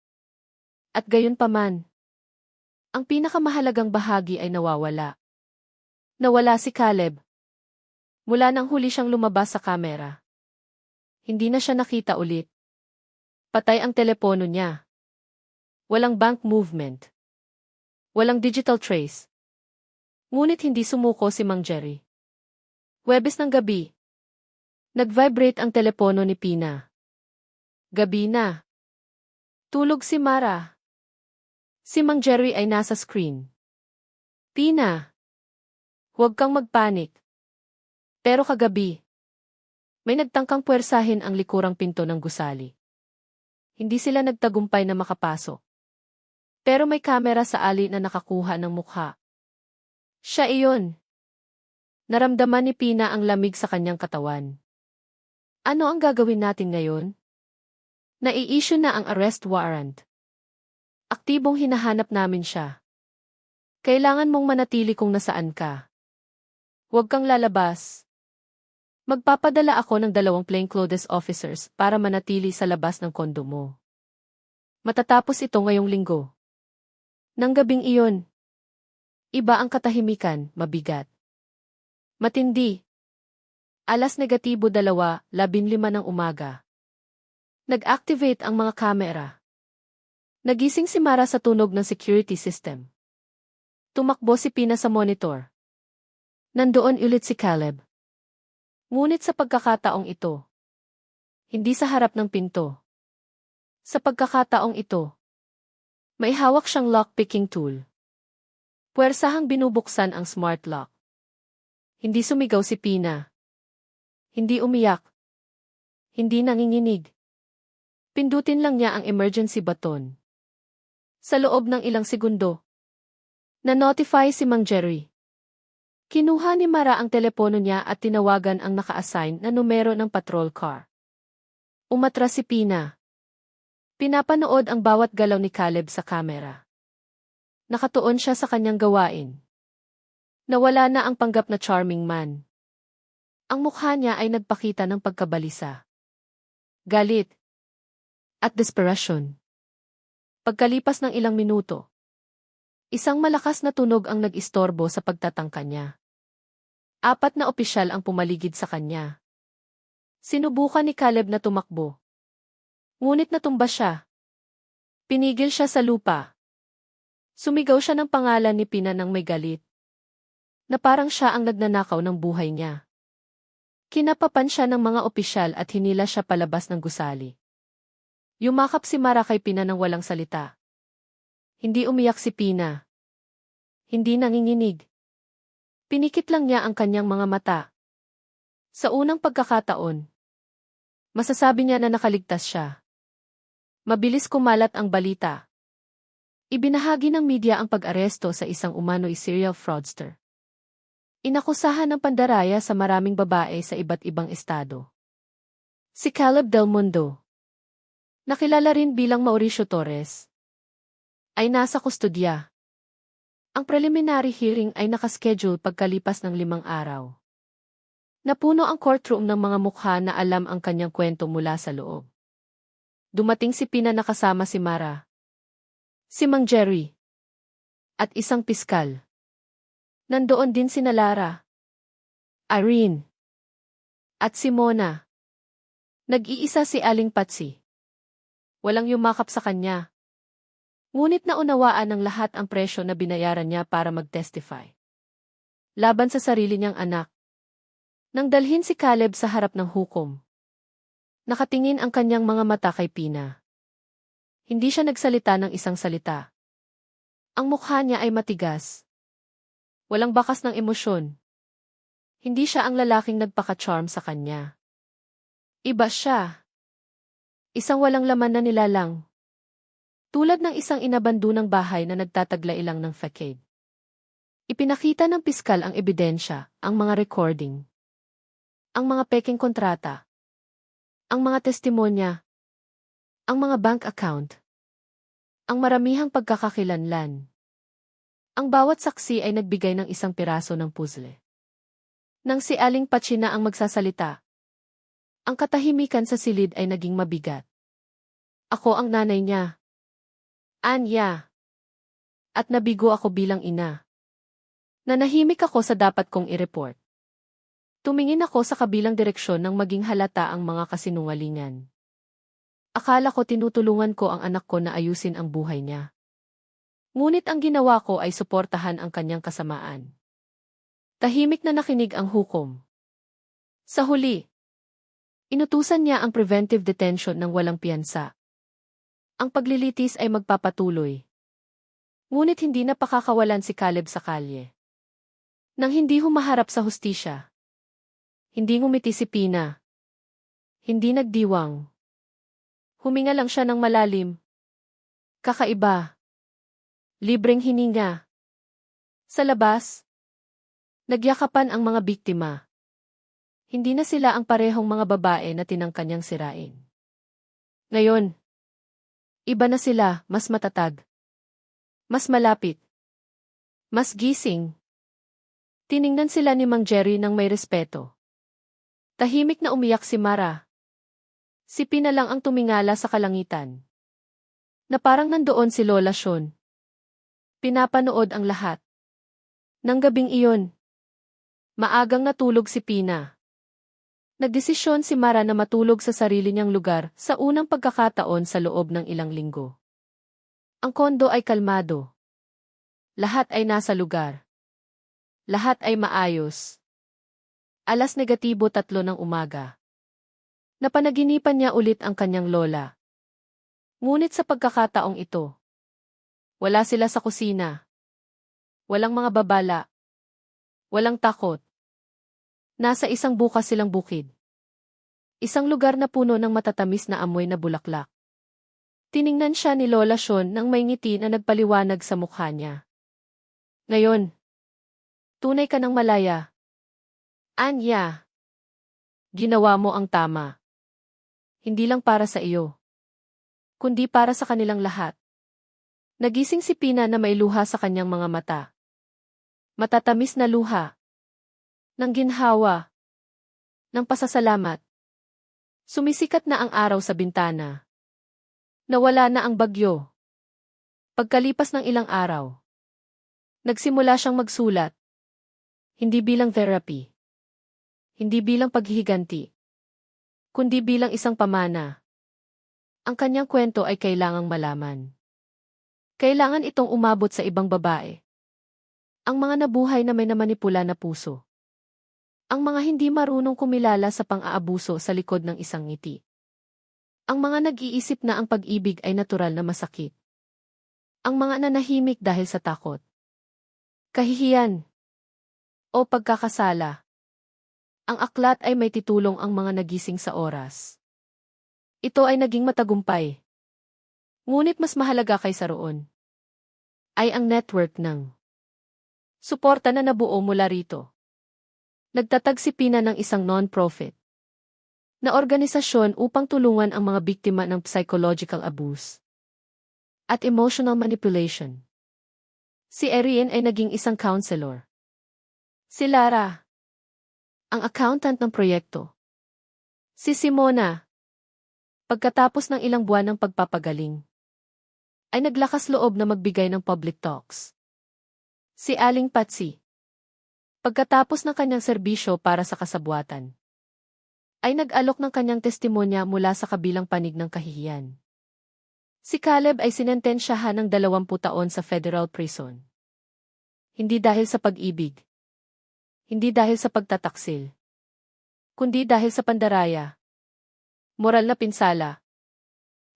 At gayon paman, ang pinakamahalagang bahagi ay nawawala. Nawala si Caleb. Mula nang huli siyang lumabas sa kamera. Hindi na siya nakita ulit. Patay ang telepono niya. Walang bank movement. Walang digital trace. Ngunit hindi sumuko si Mang Jerry. Huwebes ng gabi. Nag-vibrate ang telepono ni Pina. Gabi na. Tulog si Mara. Si Mang Jerry ay nasa screen. Pina. Huwag kang magpanik. Pero kagabi, may nagtangkang puwersahin ang likurang pinto ng gusali. Hindi sila nagtagumpay na makapasok. Pero may kamera sa ali na nakakuha ng mukha. Siya iyon. Naramdaman ni Pina ang lamig sa kanyang katawan. Ano ang gagawin natin ngayon? Nai-issue na ang arrest warrant. Aktibong hinahanap namin siya. Kailangan mong manatili kung nasaan ka. Huwag kang lalabas. Magpapadala ako ng 2 plainclothes officers para manatili sa labas ng kondo mo. Matatapos ito ngayong linggo. Nang gabing iyon, iba ang katahimikan, mabigat. Matindi. Alas negatibo 2:15 ng umaga. Nag-activate ang mga kamera. Nagising si Mara sa tunog ng security system. Tumakbo si Pina sa monitor. Nandoon ulit si Caleb. Ngunit sa pagkakataong ito, hindi sa harap ng pinto. Sa pagkakataong ito, may hawak siyang lock-picking tool. Puwersahang binubuksan ang smart lock. Hindi sumigaw si Pina. Hindi umiyak. Hindi nanginginig. Pindutin lang niya ang emergency button. Sa loob ng ilang segundo, na-notify si Mang Jerry. Kinuha ni Mara ang telepono niya at tinawagan ang naka-assign na numero ng patrol car. Umatras si Pina. Pinapanood ang bawat galaw ni Caleb sa kamera. Nakatuon siya sa kanyang gawain. Nawala na ang panggap na charming man. Ang mukha niya ay nagpakita ng pagkabalisa. Galit. At desperation. Pagkalipas ng ilang minuto, isang malakas na tunog ang nag-istorbo sa pagtatangka niya. 4 na opisyal ang pumaligid sa kanya. Sinubukan ni Caleb na tumakbo. Ngunit natumba siya. Pinigil siya sa lupa. Sumigaw siya ng pangalan ni Pina nang may galit. Na parang siya ang nagnanakaw ng buhay niya. Kinapapan siya ng mga opisyal at hinila siya palabas ng gusali. Yumakap si Mara kay Pina nang walang salita. Hindi umiyak si Pina. Hindi nanginginig. Pinikit lang niya ang kanyang mga mata. Sa unang pagkakataon, masasabi niya na nakaligtas siya. Mabilis kumalat ang balita. Ibinahagi ng media ang pag-aresto sa isang umano'y serial fraudster. Inakusahan ng pandaraya sa maraming babae sa iba't ibang estado. Si Caleb Del Mundo, nakilala rin bilang Mauricio Torres, ay nasa kustodya. Ang preliminary hearing ay nakaschedule pagkalipas ng 5 araw. Napuno ang courtroom ng mga mukha na alam ang kanyang kwento mula sa loob. Dumating si Pina na kasama si Mara, si Mang Jerry, at isang piskal. Nandoon din sina Lara, Irene, at si Mona. Nag-iisa si Aling Patsy. Walang yumakap sa kanya. Ngunit naunawaan ng lahat ang presyo na binayaran niya para mag-testify. Laban sa sarili niyang anak. Nang dalhin si Caleb sa harap ng hukom, nakatingin ang kanyang mga mata kay Pina. Hindi siya nagsalita ng isang salita. Ang mukha niya ay matigas. Walang bakas ng emosyon. Hindi siya ang lalaking nagpaka-charm sa kanya. Iba siya. Isang walang laman na nilalang. Tulad ng isang inabandonang bahay na nagtataglay lang ng facade. Ipinakita ng piskal ang ebidensya, ang mga recording, ang mga peking kontrata, ang mga testimonya, ang mga bank account, ang maramihang pagkakakilanlan. Ang bawat saksi ay nagbigay ng isang piraso ng puzzle. Nang si Aling Patsi na ang magsasalita, ang katahimikan sa silid ay naging mabigat. Ako ang nanay niya. Anya. At nabigo ako bilang ina. Nanahimik ako sa dapat kong i-report. Tumingin ako sa kabilang direksyon nang maging halata ang mga kasinungalingan. Akala ko tinutulungan ko ang anak ko na ayusin ang buhay niya. Ngunit ang ginawa ko ay suportahan ang kanyang kasamaan. Tahimik na nakinig ang hukom. Sa huli, inutusan niya ang preventive detention ng walang piyansa. Ang paglilitis ay magpapatuloy. Ngunit hindi na pakakawalan si Caleb sa kalye. Nang hindi humaharap sa hustisya. Hindi ngumiti si Pina. Hindi nagdiwang. Huminga lang siya ng malalim. Kakaiba. Libreng hininga. Sa labas, nagyakapan ang mga biktima. Hindi na sila ang parehong mga babae na tinangkanyang sirain. Ngayon, iba na sila, mas matatag. Mas malapit. Mas gising. Tiningnan sila ni Mang Jerry ng may respeto. Tahimik na umiyak si Mara. Si Pina lang ang tumingala sa kalangitan. Na parang nandoon si Lola Sean. Pinapanood ang lahat. Nang gabing iyon, maagang natulog si Pina. Nagdesisyon si Mara na matulog sa sarili niyang lugar sa unang pagkakataon sa loob ng ilang linggo. Ang kondo ay kalmado. Lahat ay nasa lugar. Lahat ay maayos. 3:03 ng umaga. Napanaginipan niya ulit ang kanyang lola. Ngunit sa pagkakataong ito, wala sila sa kusina. Walang mga babala. Walang takot. Nasa isang bukas silang bukid. Isang lugar na puno ng matatamis na amoy na bulaklak. Tiningnan siya ni Lola Sean nang may ngiti na nagpaliwanag sa mukha niya. Ngayon, tunay ka ng malaya. Anya, ginawa mo ang tama. Hindi lang para sa iyo, kundi para sa kanilang lahat. Nagising si Pina na may luha sa kanyang mga mata. Matatamis na luha. Ng ginhawa. Ng pasasalamat. Sumisikat na ang araw sa bintana. Nawala na ang bagyo. Pagkalipas ng ilang araw, nagsimula siyang magsulat. Hindi bilang therapy. Hindi bilang paghihiganti. Kundi bilang isang pamana. Ang kanyang kwento ay kailangang malaman. Kailangan itong umabot sa ibang babae. Ang mga nabuhay na may namanipula na puso. Ang mga hindi marunong kumilala sa pang-aabuso sa likod ng isang ngiti. Ang mga nag-iisip na ang pag-ibig ay natural na masakit. Ang mga nanahimik dahil sa takot. Kahihiyan. O pagkakasala. Ang aklat ay may titulong ang mga nagising sa oras. Ito ay naging matagumpay. Ngunit mas mahalaga kaysa roon ay ang network ng suporta na nabuo mula rito. Nagtatag si Pina ng isang non-profit na organisasyon upang tulungan ang mga biktima ng psychological abuse at emotional manipulation. Si Erin ay naging isang counselor. Si Lara, ang accountant ng proyekto. Si Simona, pagkatapos ng ilang buwan ng pagpapagaling, ay naglakas loob na magbigay ng public talks. Si Aling Patsi, pagkatapos ng kanyang serbisyo para sa kasabuatan, ay nag-alok ng kanyang testimonya mula sa kabilang panig ng kahihiyan. Si Caleb ay sinentensyahan ng 20 taon sa federal prison. Hindi dahil sa pag-ibig. Hindi dahil sa pagtataksil. Kundi dahil sa pandaraya, moral na pinsala,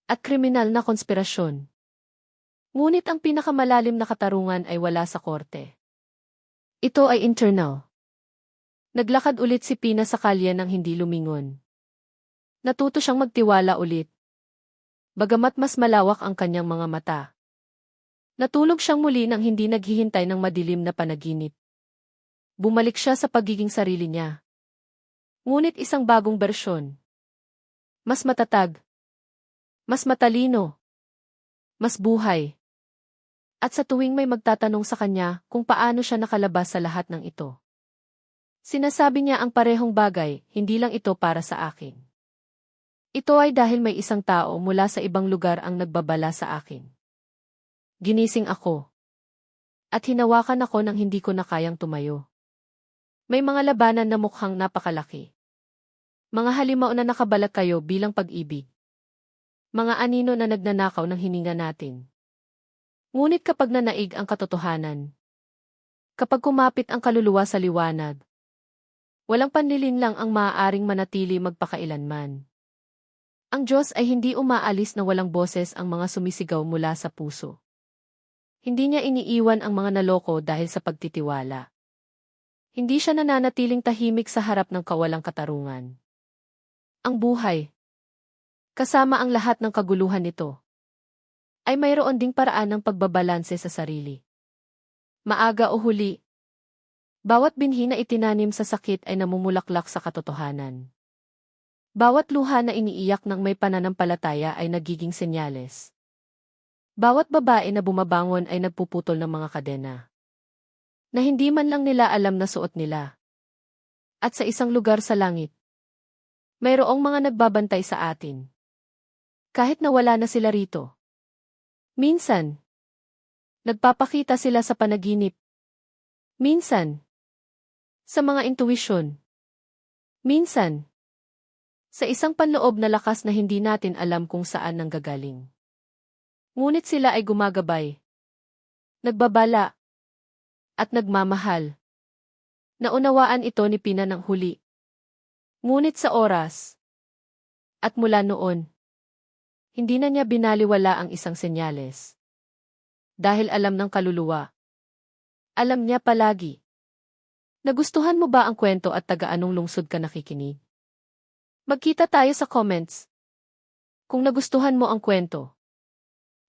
at kriminal na konspirasyon. Ngunit ang pinakamalalim na katarungan ay wala sa korte. Ito ay internal. Naglakad ulit si Pina sa kalye nang hindi lumingon. Natuto siyang magtiwala ulit. Bagamat mas malawak ang kanyang mga mata. Natulog siyang muli nang hindi naghihintay ng madilim na panaginip. Bumalik siya sa pagiging sarili niya. Ngunit isang bagong bersyon. Mas matatag. Mas matalino. Mas buhay. At sa tuwing may magtatanong sa kanya kung paano siya nakalabas sa lahat ng ito. Sinasabi niya ang parehong bagay, hindi lang ito para sa akin. Ito ay dahil may isang tao mula sa ibang lugar ang nagbabala sa akin. Ginising ako. At hinawakan ako nang hindi ko na kayang tumayo. May mga labanan na mukhang napakalaki. Mga halimaw na nakabalat kayo bilang pag-ibig. Mga anino na nagnanakaw ng hininga natin. Ngunit kapag nanaig ang katotohanan, kapag kumapit ang kaluluwa sa liwanag, walang panlilinlang ang maaaring manatili magpakailanman. Ang Diyos ay hindi umaalis na walang boses ang mga sumisigaw mula sa puso. Hindi niya iniiwan ang mga naloko dahil sa pagtitiwala. Hindi siya nananatiling tahimik sa harap ng kawalang katarungan. Ang buhay, kasama ang lahat ng kaguluhan nito, ay mayroon ding paraan ng pagbabalanse sa sarili. Maaga o huli, bawat binhi na itinanim sa sakit ay namumulaklak sa katotohanan. Bawat luha na iniiyak ng may pananampalataya ay nagiging senyales. Bawat babae na bumabangon ay nagpuputol ng mga kadena na hindi man lang nila alam na suot nila. At sa isang lugar sa langit, mayroong mga nagbabantay sa atin. Kahit na wala na sila rito. Minsan, nagpapakita sila sa panaginip. Minsan, sa mga intuwisyon. Minsan, sa isang panloob na lakas na hindi natin alam kung saan nanggagaling. Ngunit sila ay gumagabay, nagbabala, at nagmamahal. Naunawaan ito ni Pina ng huli. Ngunit sa oras, at mula noon, hindi na niya binaliwala ang isang senyales. Dahil alam ng kaluluwa. Alam niya palagi. Nagustuhan mo ba ang kwento at taga-anong lungsod ka nakikinig? Magkita tayo sa comments. Kung nagustuhan mo ang kwento,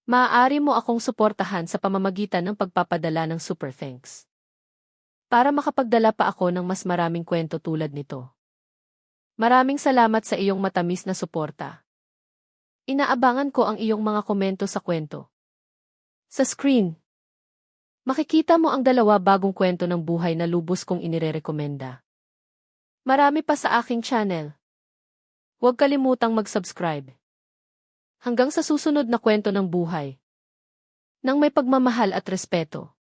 maaari mo akong suportahan sa pamamagitan ng pagpapadala ng super thanks. Para makapagdala pa ako ng mas maraming kwento tulad nito. Maraming salamat sa iyong matamis na suporta. Inaabangan ko ang iyong mga komento sa kwento. Sa screen, makikita mo ang 2 bagong kwento ng buhay na lubos kong inirerekomenda. Marami pa sa aking channel. Huwag kalimutang mag-subscribe. Hanggang sa susunod na kwento ng buhay. Nang may pagmamahal at respeto.